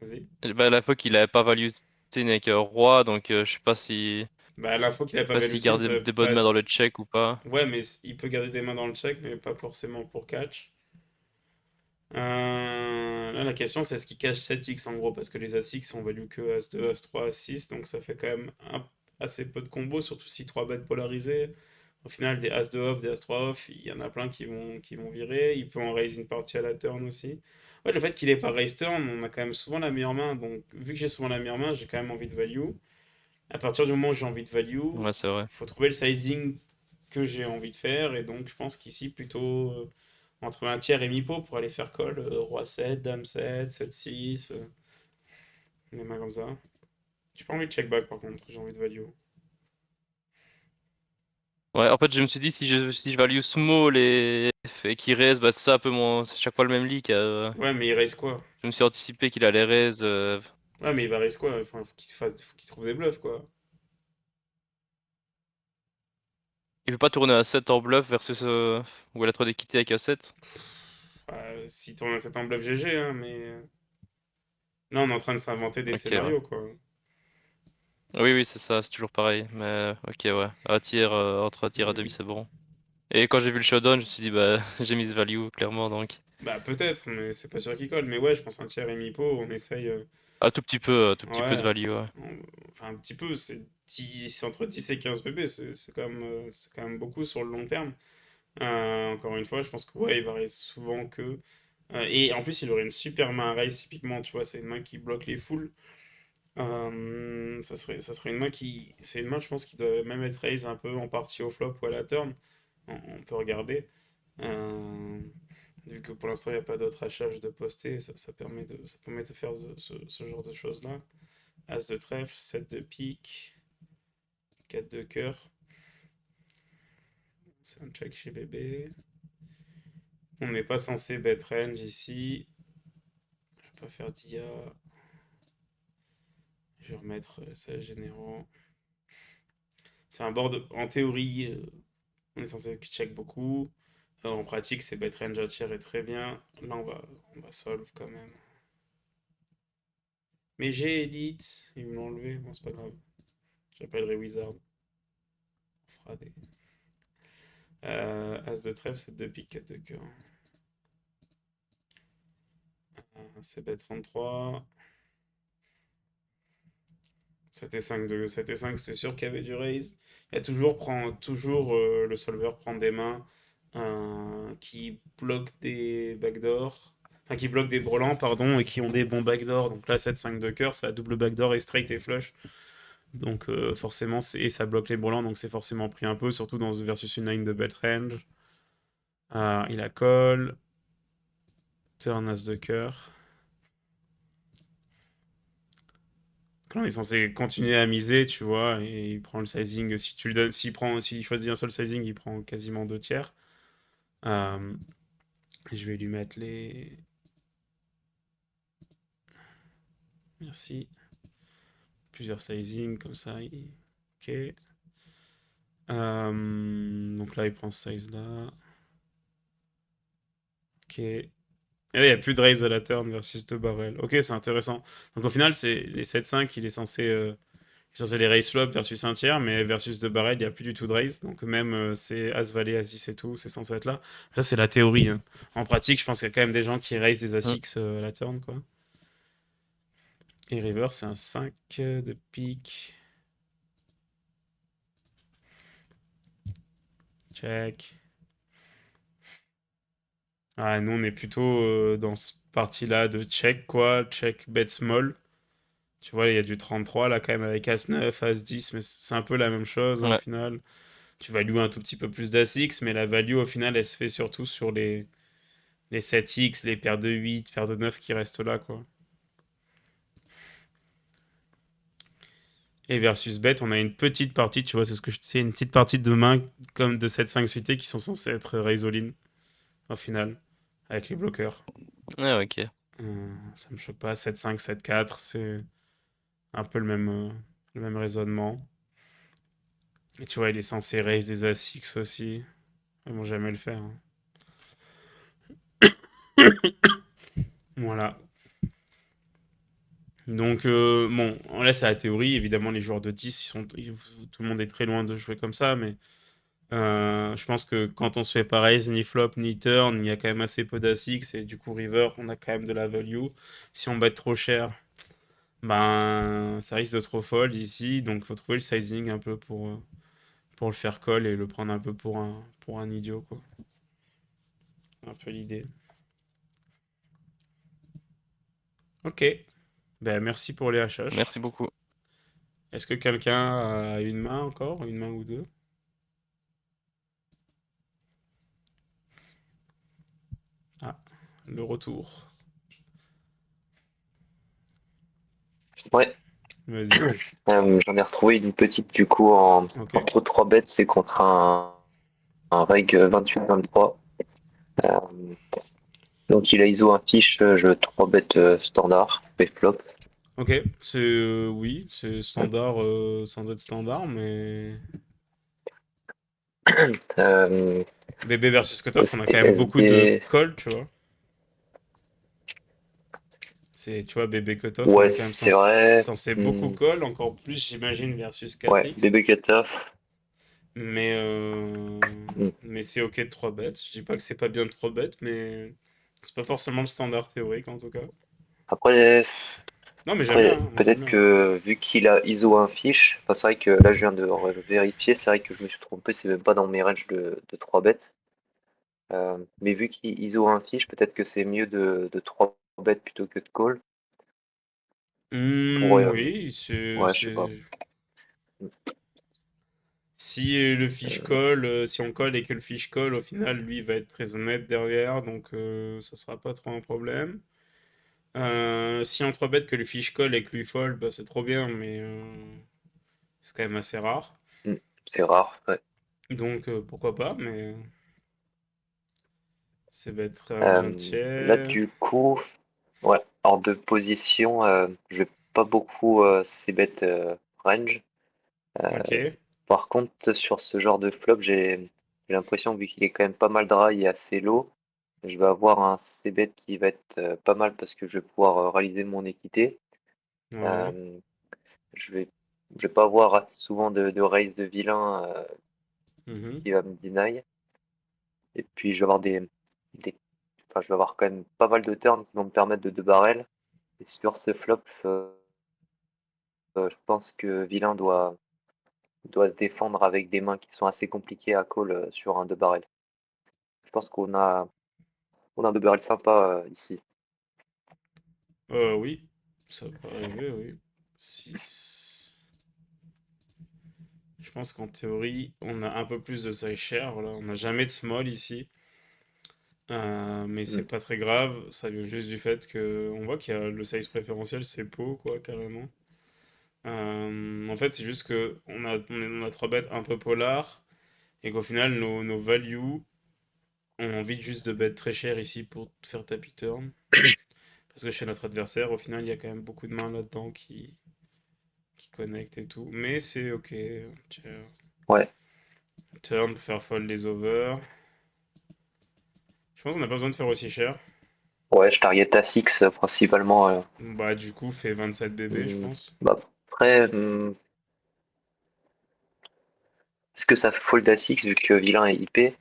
vas-y. bah, la fois qu'il avait pas value Tin avec roi, donc je sais pas si, Bah, l'info qu'il a pas pas value s'il sin, gardait ça veut des bonnes pas. mains dans le check ou pas. Ouais, mais il peut garder des mains dans le check, mais pas forcément pour catch. Là, la question, c'est est-ce qu'il cache 7x en gros, parce que les As-X on value que As-2, As-3, As-6, donc ça fait quand même assez peu de combos, surtout si 3 bêtes polarisées. Au final, des As-2 off, des As-3 off, il y en a plein qui vont virer. Il peut en raise une partie à la turn aussi. Ouais, le fait qu'il ait pas raise turn, on a quand même souvent la meilleure main, donc vu que j'ai souvent la meilleure main, j'ai quand même envie de value. À partir du moment où j'ai envie de value, Ouais, c'est vrai. il faut trouver le sizing que j'ai envie de faire, et donc je pense qu'ici, plutôt entre un tiers et mi-pot pour aller faire call, roi 7, dame 7, 7, 6, des mains comme ça. J'ai pas envie de check back par contre, j'ai envie de value. Ouais, en fait, je me suis dit si je value small et qu'il raise, bah c'est ça un peu c'est chaque fois le même leak. Ouais, mais il raise quoi? Je me suis anticipé qu'il allait raise. Ouais, mais il va raise quoi? Enfin, faut qu'il trouve des bluffs quoi. Il peut pas tourner à 7 en bluff versus où elle a trop d'équité avec A7. Si tourne à 7 en bluff GG, hein, mais là on est en train de s'inventer des Ok, ouais. scénarios, quoi. Oui, oui, c'est ça, c'est toujours pareil. Mais ok, ouais. À tiers, entre un tiers à demi, Mm. c'est bon. Et quand j'ai vu le showdown, je me suis dit, bah, j'ai mis ce value, clairement, donc. Bah peut-être, mais c'est pas sûr qu'il colle. Mais ouais, je pense un tiers et mi-pot, on essaye. Un tout petit peu de Ouais, value, ouais. enfin un petit peu, c'est entre 10 et 15 bébés, c'est quand même beaucoup sur le long terme. Encore une fois, je pense que ouais, il varie souvent que. Et en plus, il aurait une super main raise, typiquement, tu vois, c'est une main qui bloque les foules. Ça serait une main qui. C'est une main, je pense, qui doit même être raise un peu en partie au flop ou à la turn. On peut regarder. Euh, Vu que pour l'instant, il n'y a pas d'autre hachage de poster, ça permet de faire ce genre de choses-là. As de trèfle, 7 de pique, 4 de cœur. C'est un check chez bébé. On n'est pas censé bet range ici. Je vais pas faire d'IA. Je vais remettre ça généraux. C'est un board, en théorie, on est censé check beaucoup. En pratique, c'est bet range à tiers est très bien. Là, on va solve quand même. Mais j'ai Elite, ils me l'ont enlevé, bon, c'est pas grave. J'appellerai Wizard. On fera des. As de trèfle, 7 de pique, 4 de cœur. C'est bet 33. 7 et 5 de 7 et 5, c'était sûr qu'il y avait du raise. Il y a toujours le solver prend des mains qui bloquent des backdoors. Enfin, qui bloquent des brelans, pardon, et qui ont des bons backdoors. Donc là, 7, 5 de cœur, c'est la double backdoor et straight et flush. Donc forcément, et ça bloque les brelans, donc c'est forcément pris un peu, surtout dans versus une line de bet range. Il a call. Turn as de cœur. Là, on est censé continuer à miser, tu vois, et il prend le sizing. Si tu le donnes, s'il choisit un seul sizing, il prend quasiment 2 tiers. Euh, je vais lui mettre les. Merci. Plusieurs sizing, comme ça. Ok. Donc là, il prend ce size-là. Ok. Et là, il n'y a plus de raise de la turn versus 2 barrels. Ok, c'est intéressant. Donc au final, c'est les 7-5, il est censé les raise flop versus un tiers, mais versus 2 barrels, il n'y a plus du tout de raise. Donc même c'est As valet, As 10 et tout, c'est censé être là. Ça, c'est la théorie, hein. En pratique, je pense qu'il y a quand même des gens qui raise des As Hmm. X à la turn, quoi. Et river, c'est un 5 de pique. Check. Ah, nous, on est plutôt dans ce parti-là de check, quoi. Check, bet small. Tu vois, il y a du 33 là, quand même, avec As 9, As 10, mais c'est un peu la même chose, hein, au Ouais. final. Tu values un tout petit peu plus d'As X, mais la value, au final, elle se fait surtout sur les 7x, les paires de 8, paires de 9 qui restent là, quoi. Et versus bet, on a une petite partie, tu vois, c'est ce que je disais, une petite partie de main comme de 7-5 suités qui sont censés être raise all-in, au final, avec les bloqueurs. Ouais, ok. Ça me choque pas, 7-5, 7-4, c'est un peu le même raisonnement. Et tu vois, il est censé raise des As-X aussi. Ils vont jamais le faire, hein. Voilà. Donc, bon, là, c'est la théorie. Évidemment, les joueurs de 10, tout le monde est très loin de jouer comme ça, mais je pense que quand on se fait pas raise, ni flop, ni turn, il y a quand même assez peu d'As-X, et du coup, river, on a quand même de la value. Si on bet trop cher, ben, ça risque de trop fold ici, donc faut trouver le sizing un peu pour le faire call et le prendre un peu pour un idiot, quoi. Un peu l'idée. Ok, ben merci pour les HH. Merci beaucoup. Est-ce que quelqu'un a une main encore? Une main ou deux? Ah, le retour. Ouais, Vas-y. j'en ai retrouvé une petite du coup Ok. en pro 3 bêtes, c'est contre un reg 28-23. Euh, donc il a ISO un fiche, je 3 bêtes standard, et flop. Ok. Oui, c'est standard sans être standard, mais Euh, BB versus cutoff, on a quand C'était même beaucoup de SB. calls, tu vois. Tu vois, BB cutoff, on Ouais, est quand même c'est vrai. censé beaucoup Hmm, call, encore plus, j'imagine, versus ouais, 4x. BB Cutoff. Mais, Hmm. mais c'est ok de 3 bêtes. Je dis pas que c'est pas bien de 3 bêtes, mais c'est pas forcément le standard théorique en tout cas. Après, Non, mais j'aime bien, après hein, moi j'aime peut-être bien. que vu qu'il a ISO un fiche, enfin, c'est vrai que là je viens de vérifier, c'est vrai que je me suis trompé, c'est même pas dans mes ranges de 3 bêtes. Mais vu qu'il ISO un fiche, peut-être que c'est mieux de 3 bêtes plutôt que de call. Pour, Oui, ouais, je sais pas. si le fish call, si on colle et que le fish call, au final, lui, il va être très honnête derrière, donc ça sera pas trop un problème. Si on 3 bêtes que le fish call et que lui fold, bah, c'est trop bien, mais c'est quand même assez rare. Hmm, c'est rare, ouais. Donc pourquoi pas, mais c'est bête range Là, entière. du coup, ouais, hors de position, je vais pas beaucoup ces bêtes range. Ok. Par contre, sur ce genre de flop, j'ai l'impression, vu qu'il est quand même pas mal dry et assez low, je vais avoir un c-bet qui va être pas mal parce que je vais pouvoir réaliser mon équité. Ouais. Euh, je vais, je vais pas avoir assez souvent de raise de vilain Mhm. qui va me deny. Et puis je vais avoir enfin, je vais avoir quand même pas mal de turns qui vont me permettre de 2 barrels. Et sur ce flop, je pense que vilain doit se défendre avec des mains qui sont assez compliquées à call sur un 2 barrels. Je pense on a un 2 barrels sympa ici. Oui, ça peut arriver, oui. 6. Je pense qu'en théorie, on a un peu plus de size share. Voilà. On n'a jamais de small ici. Mais c'est Hmm. pas très grave. Ça vient juste du fait que on voit qu'il y a le size préférentiel, c'est pot, quoi, carrément. En fait, c'est juste que on a 3 bêtes un peu polar. Et qu'au final, nos values ont envie juste de bet très cher ici pour faire tapis turn. Parce que chez notre adversaire, au final, il y a quand même beaucoup de mains là-dedans qui connectent et tout. Mais c'est ok. Tiens, Ouais, turn pour faire fold les over. Je pense qu'on n'a pas besoin de faire aussi cher. ouais, je target à 6 principalement. Bah, du coup, fait 27 BB, je Hmm. pense. Bah, après, est-ce que ça fold à 6 vu que vilain est IP?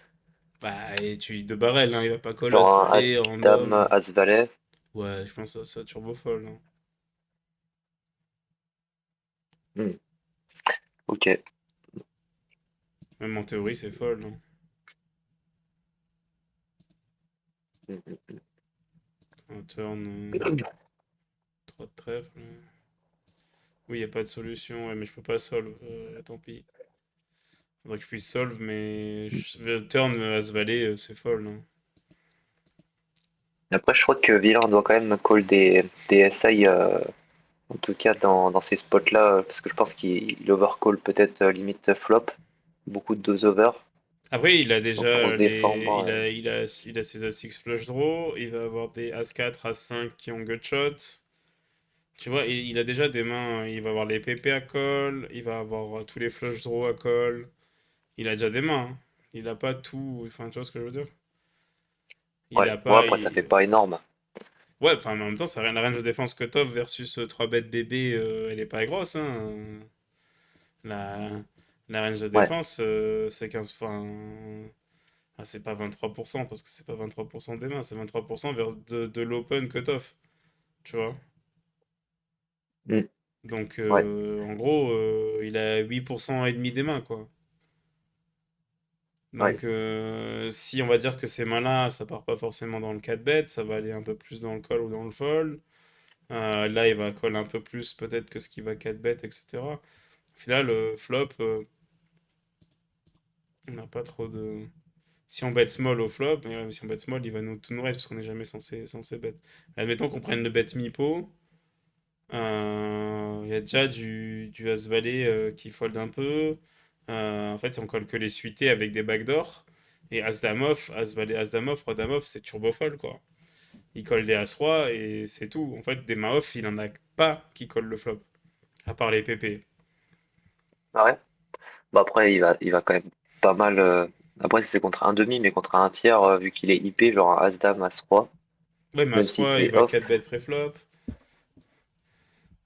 Bah, et tu de barrel, hein, il va pas call Genre as un valet As-Dame, random. As-Valet? Ouais, je pense que ça turbo fold, hein. Hmm. Ok. Même en théorie, c'est fold, hein. Hmm. Un turn 3 de trèfle. Oui, il a pas de solution, ouais, mais je peux pas solve. Tant pis. Faudrait que je puisse solve, mais turn as valet, c'est fold, hein. Après, je crois que vilain doit quand même call des SI, en tout cas dans ces spots-là, parce que je pense qu'il overcall peut-être limite flop, beaucoup de 2 over. Après, il a Donc pour déjà se les. défendre, Il a ses As-6 flush draw. Il va avoir des As-4, As-5 qui ont gutshot. Tu vois, il a déjà des mains. Il va avoir les PP à call. Il va avoir tous les flush draw à call. Il a déjà des mains, hein. Il a pas tout. Enfin, tu vois ce que je veux dire? Il ouais. a Bon, pas. après, ça fait pas énorme. Ouais, enfin, mais en même temps, ça rien. La range de défense cutoff versus 3 bêtes bébé, elle est pas grosse, hein. La, la range de Ouais. défense, c'est 15. Enfin. C'est pas 23% parce que c'est pas 23% des mains, c'est 23% vers de l'open cutoff, tu vois. Hmm. Donc Ouais. en gros, il a 8% et demi des mains, quoi. Ouais. Donc si on va dire que ces mains-là, ça part pas forcément dans le 4 bet, ça va aller un peu plus dans le call ou dans le fold. Là, il va call un peu plus peut-être que ce qui va 4 bet, etc. Au final, flop, on n'a pas trop de... Si on bet small au flop, mais si on bet small, il va nous tout nous reste parce qu'on n'est jamais censé bet. Admettons qu'on prenne le bet mi-pot. Il y a déjà du As-Valet qui fold un peu. En fait, on colle que les suités avec des backdoors. Et As-Dame off, As-Valet, As-Dame off, Roi-Dame off, c'est turbo fold, quoi. Il colle des As-Roi et c'est tout. En fait, des mains off, il en a pas qui collent le flop. À part les PP. Ah ouais. Bah après, il va quand même pas mal. Après, si c'est contre un demi, mais contre un tiers, vu qu'il est IP, genre un As-Dame, As-Roi, Ouais, mais même si As-Roi, il c'est va off, 4 bêtes préflop,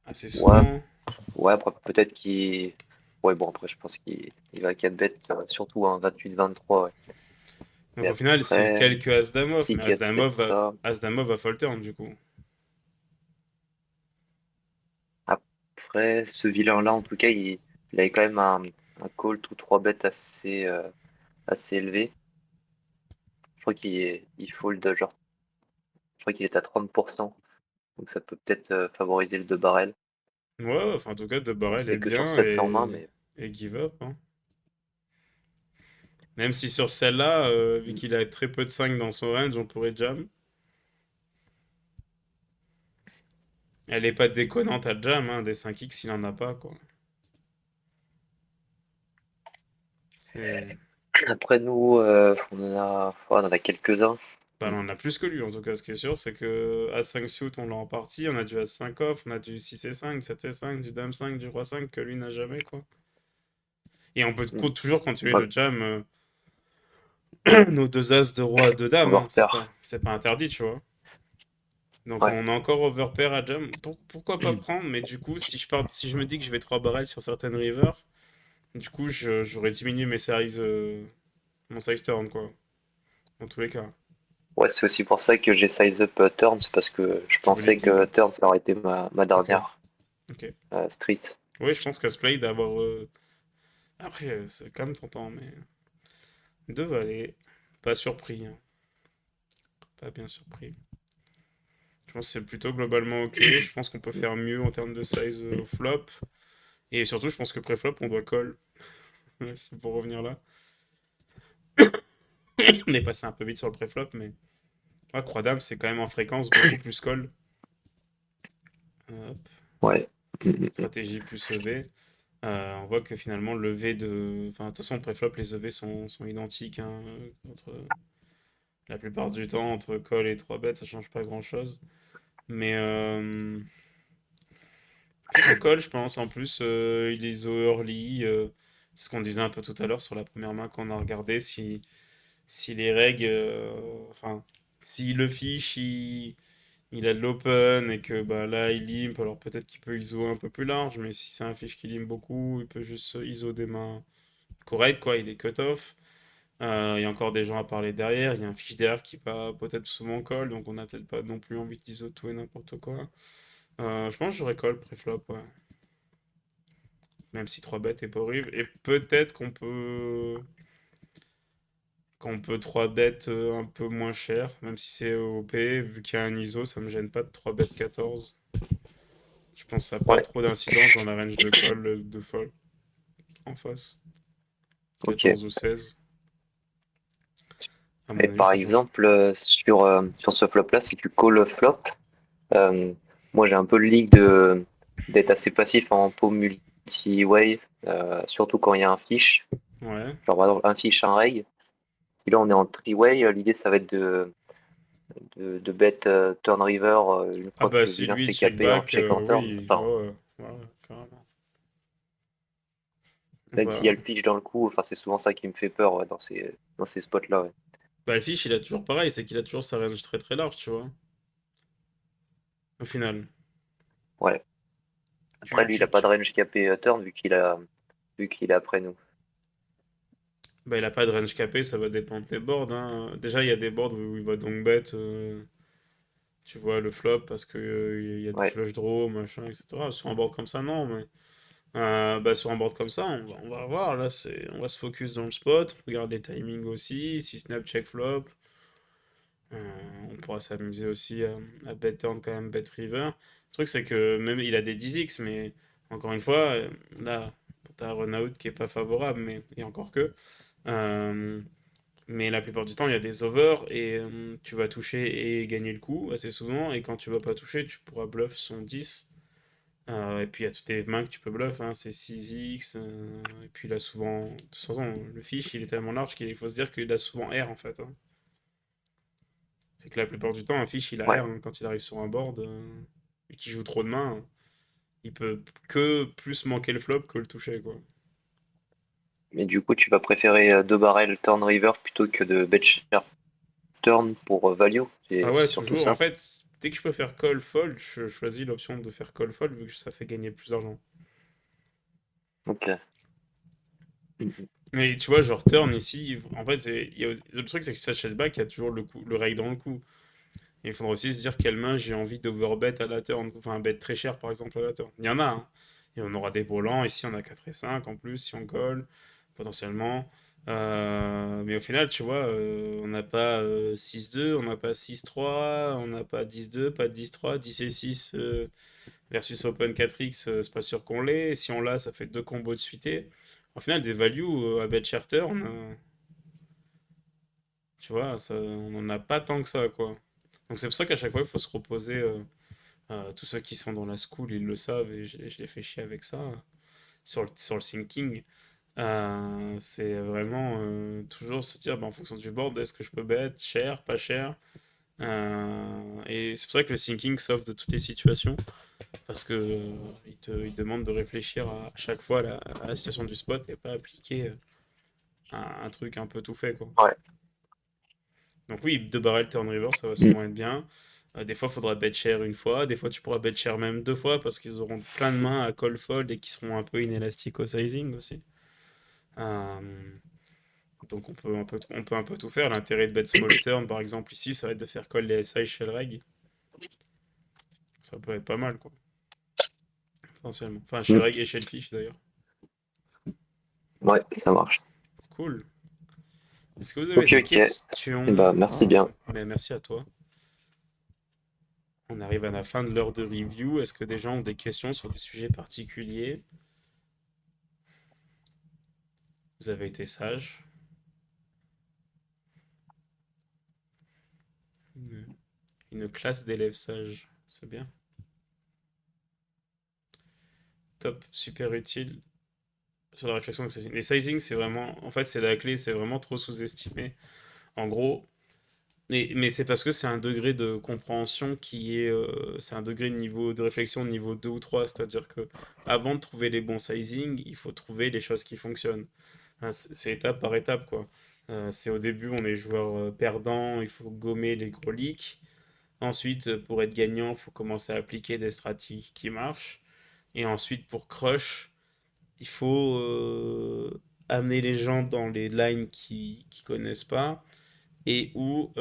assez ouais, souvent. ouais, après, peut-être qu'il. Ouais, bon, après, je pense qu'il va à 4 bêtes, surtout un 28-23, ouais. Donc Mais au final, c'est après, quelques As-Dame off, si mais 4 fait ça. As-Dame off va fold turn du coup. Après, ce vilain-là, en tout cas, il avait quand même un call tout 3 bêtes assez élevé. Je crois il fold, genre, je crois qu'il est à 30%. Donc ça peut peut-être favoriser le 2 barrel. Ouais, enfin en tout cas, De Bon, Barrel est c'est que sur bien 700 mains, mais et give up, hein. Même si sur celle-là, vu mm, qu'il a très peu de 5 dans son range, on pourrait jam. Elle est pas déconnante à jam, hein, des 5x, il en a pas, quoi. C'est... après nous, on en a quelques-uns. Bah, on en a plus que lui, en tout cas. Ce qui est sûr, c'est que As5 suit, on l'a en partie. On a du As5 off, on a du 6 et 5, 7 et 5, du Dame 5, du Roi 5 que lui n'a jamais, quoi. Et on peut Mm. toujours continuer Ouais, le jam nos deux As de Roi de Dame, hein. overpair. C'est pas interdit, tu vois. Donc Ouais. on a encore overpair à jam. Pourquoi pas prendre? Mais du coup, si je me dis que je vais 3 barrels sur certaines rivers, du coup, j'aurais diminué mon size turn, quoi. Dans tous les cas. Ouais, c'est aussi pour ça que j'ai size up turn, c'est parce que je Tu voulais pensais que qu'il... turn ça aurait été ma Ok, dernière ok. street. Oui, je pense qu'à ce play d'avoir... Après, c'est quand même tentant, mais... Deux valets. Pas surpris, hein. Pas bien surpris. Je pense que c'est plutôt globalement ok. Je pense qu'on peut faire mieux en termes de size au flop. Et surtout, je pense que pré-flop, on doit call. Pour revenir là. On est passé un peu vite sur le pré-flop, mais... Ah, Croix-Dame, c'est quand même en fréquence beaucoup plus call. Hop. Ouais. Mm. Stratégie plus EV. On voit que finalement, le V de... Enfin, de toute façon, le pré-flop, les EV sont identiques, hein, la plupart du temps, entre call et 3 bêtes, ça change pas grand-chose. Mais... Plutôt call, je pense. En plus, il est early. C'est ce qu'on disait un peu tout à l'heure sur la première main qu'on a regardé. Si les règles. Enfin, si le fiche, il a de l'open et que bah, là, il limp, alors peut-être qu'il peut ISO un peu plus large. Mais si c'est un fiche qui limp beaucoup, il peut juste ISO des mains correctes, quoi. Il est cut-off. Il y a encore des gens à parler derrière. Il y a un fiche derrière qui va peut-être souvent call. Donc on n'a peut-être pas non plus envie d'ISO tout et n'importe quoi. Je pense que j'aurais call pré-flop, ouais. Même si 3 bêtes est pas horrible. Et peut-être qu'on peut 3 bêtes un peu moins cher, même si c'est OP, vu qu'il y a un ISO, ça me gêne pas de 3 bêtes 14. Je pense que ça n'a pas Ouais, trop d'incidence dans la range de call de fold en face. ok. 14 ou 16. À mon Et avis, par ça change. exemple, sur ce flop-là, si tu call flop, euh, moi j'ai un peu le league d'être assez passif en pot multi-wave, surtout quand il y a un fiche. Ouais. Genre par exemple un fiche, un reg. Si là on est en three-way, l'idée ça va être de bet turn river une Ah fois bah que le si vilain lui, s'est check capé en back, check en turn. oui. Enfin, Ouais, ouais, ouais, carrément. même s'il y Bah, a le pitch dans le coup, enfin c'est souvent ça qui me fait peur, ouais, dans ces spots-là. Ouais. bah le fiche, il a toujours pareil, c'est qu'il a toujours sa range très très large, tu vois. Au final. Ouais. Après Tu, lui il a tu, pas de tu- range capé turn vu qu'il est après nous. Bah, il a pas de range capé, ça va dépendre des boards, hein. Déjà, il y a des boards où il va donc bet, tu vois, le flop, parce que, il y a des Ouais. flush draws, machin, etc. Sur un board comme ça, non, mais bah, sur un board comme ça, on va voir. Là, on va se focus dans le spot, on regarde les timings aussi, si snap check flop. On pourra s'amuser aussi à bet turn quand même, bet river. Le truc, c'est que même il a des 10x, mais encore une fois, là, t'as un run out qui est pas favorable, mais et encore que. Euh, mais la plupart du temps, il y a des overs et tu vas toucher et gagner le coup assez souvent. Et quand tu vas pas toucher, tu pourras bluff son 10. Et puis il y a toutes les mains que tu peux bluff, hein, c'est 6x. Et puis il a souvent. De toute façon, le fiche, il est tellement large qu'il faut se dire qu'il a souvent R en fait, hein. C'est que la plupart du temps, un fiche, il a Ouais. R hein, quand il arrive sur un board et qu'il joue trop de mains. Il peut que plus manquer le flop que le toucher, quoi. Mais du coup, tu vas préférer 2 barrels turn river plutôt que de bet share turn pour value. Ah C'est ouais, surtout toujours. En ça. fait, dès que je peux faire call fold, je choisis l'option de faire call fold vu que ça fait gagner plus d'argent. Ok. Mhm. Mais tu vois, genre turn ici, en fait, le truc c'est que si ça achète back, il y a toujours le rake dans le coup. Et il faudra aussi se dire quelle main j'ai envie d'overbet à la turn, enfin un bet très cher par exemple à la turn. Il y en a, hein. Et on aura des volants, ici on a 4 et 5 en plus si on colle, potentiellement. Mais au final, tu vois, on n'a pas 6-2, on n'a pas 6-3, on n'a pas 10-2, pas 10-3, 10 et 6 versus Open 4X, c'est pas sûr qu'on l'ait. Et si on l'a, ça fait deux combos de suité. Au final, des values à bet share turn, tu vois, ça, on n'en a pas tant que ça, quoi. Donc c'est pour ça qu'à chaque fois, il faut se reposer. Tous ceux qui sont dans la school, ils le savent et je les fais chier avec ça. Sur le thinking, c'est vraiment toujours se dire bah, en fonction du board, est-ce que je peux bet cher, pas cher. Et c'est pour ça que le thinking s'offre de toutes les situations parce que il te demande de réfléchir à chaque fois à la situation du spot et pas appliquer un truc un peu tout fait quoi. Ouais. Donc oui, deux barrels turn river, ça va Mm. souvent être bien. Des fois, il faudra bet cher une fois. Des fois, tu pourras bet cher même deux fois parce qu'ils auront plein de mains à call fold et qui seront un peu inélastiques au sizing aussi. Euh, donc on peut un peu tout faire. L'intérêt de bet small turn, par exemple, ici, ça va être de faire call les SI chez le reg. Ça peut être pas mal, quoi, potentiellement. Enfin, chez le Mm. reg et chez le fish, d'ailleurs. Ouais, ça marche. Cool. Est-ce que vous avez Ok, des ok. Eh questions? bah, merci bien. Mais merci à toi. On arrive à la fin de l'heure de review. Est-ce que des gens ont des questions sur des sujets particuliers? Vous avez été sage. Une classe d'élèves sages. C'est bien. Top. Super utile sur la réflexion de sizing. Les sizing, c'est vraiment. En fait, c'est la clé. C'est vraiment trop sous-estimé. En gros. Mais c'est parce que c'est un degré de compréhension qui est. C'est un degré de niveau de réflexion de niveau 2 ou 3. C'est-à-dire que avant de trouver les bons sizing, il faut trouver les choses qui fonctionnent. Hein, c'est étape par étape, quoi. C'est au début, on est joueur perdant, il faut gommer les gros leaks. Ensuite, pour être gagnant, il faut commencer à appliquer des stratégies qui marchent. Et ensuite, pour crush, il faut amener les gens dans les lines qui connaissent pas et ou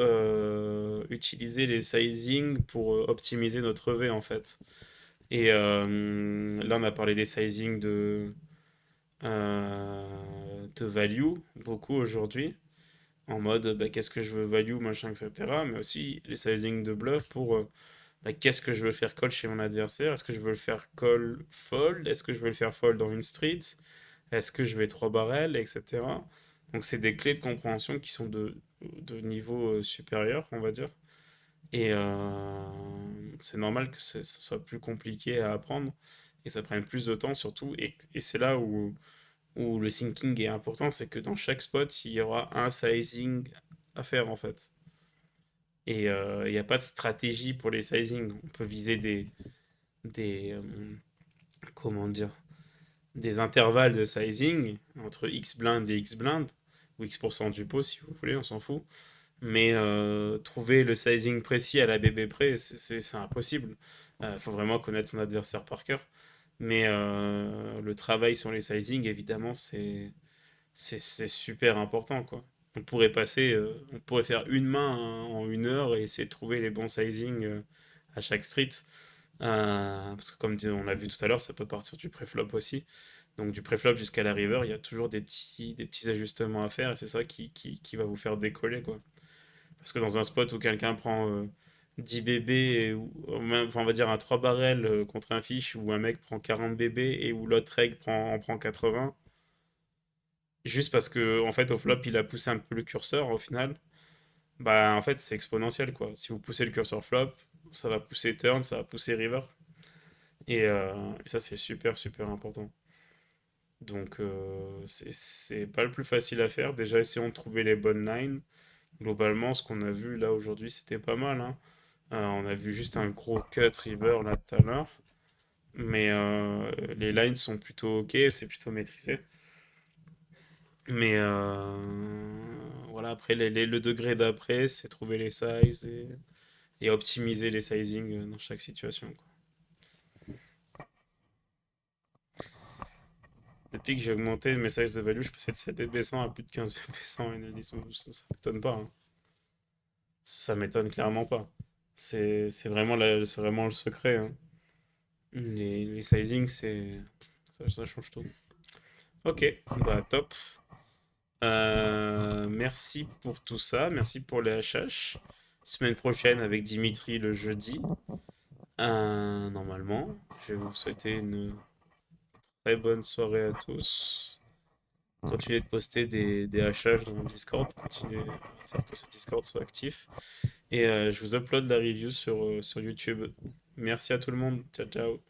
utiliser les sizing pour optimiser notre V en fait. Et là, on a parlé des sizing de value beaucoup aujourd'hui en mode bah, qu'est-ce que je veux value, machin, etc. Mais aussi les sizing de bluff pour bah, qu'est-ce que je veux faire call chez mon adversaire. Est-ce que je veux le faire call fold? Est-ce que je veux le faire fold dans une street? Est-ce que je vais 3 barrels, etc. Donc c'est des clés de compréhension qui sont de niveau supérieur, on va dire. Et c'est normal que ça soit plus compliqué à apprendre et ça prenne plus de temps surtout. Et c'est là où le thinking est important, c'est que dans chaque spot, il y aura un sizing à faire en fait. Et il n'y a pas de stratégie pour les sizing. On peut viser des comment dire, des intervalles de sizing entre X blind et X blind, ou X% du pot si vous voulez, on s'en fout. Mais trouver le sizing précis à la BB près, c'est impossible. Il faut vraiment connaître son adversaire par cœur. Mais le travail sur les sizing, évidemment, c'est super important, quoi. On pourrait faire une main en une heure et essayer de trouver les bons sizing à chaque street. Parce que on l'a vu tout à l'heure, ça peut partir du préflop aussi. Donc du préflop jusqu'à la river, il y a toujours des petits ajustements à faire et c'est ça qui va vous faire décoller, quoi. Parce que dans un spot où quelqu'un prend 10 bébés, enfin, on va dire un 3 barrels contre un fish, où un mec prend 40 bébés et où l'autre reg en prend 80, juste parce que en fait au flop il a poussé un peu le curseur au final, bah en fait c'est exponentiel quoi. Si vous poussez le curseur flop, ça va pousser turn, ça va pousser river. Et ça c'est super important. Donc c'est pas le plus facile à faire. Déjà essayons de trouver les bonnes lines. Globalement ce qu'on a vu là aujourd'hui c'était pas mal, hein. On a vu juste un gros cut river là tout à l'heure. Mais les lines sont plutôt ok, c'est plutôt maîtrisé. Mais voilà, après, le degré d'après, c'est trouver les sizes et optimiser les sizing dans chaque situation, quoi. Depuis que j'ai augmenté mes sizes de value, je passais de 7 BB100 à plus de 15 BB100 NLD. Ça m'étonne pas, hein. Ça m'étonne clairement pas. C'est vraiment, c'est vraiment le secret, hein. Les sizing, ça change tout. Ok, bah top. Merci pour tout ça, merci pour les HH. Semaine prochaine avec Dimitri le jeudi. Normalement, je vais vous souhaiter une très bonne soirée à tous. Continuez de poster des HH dans le Discord, continuez à faire que ce Discord soit actif. Et je vous upload la review sur YouTube. Merci à tout le monde. Ciao, ciao.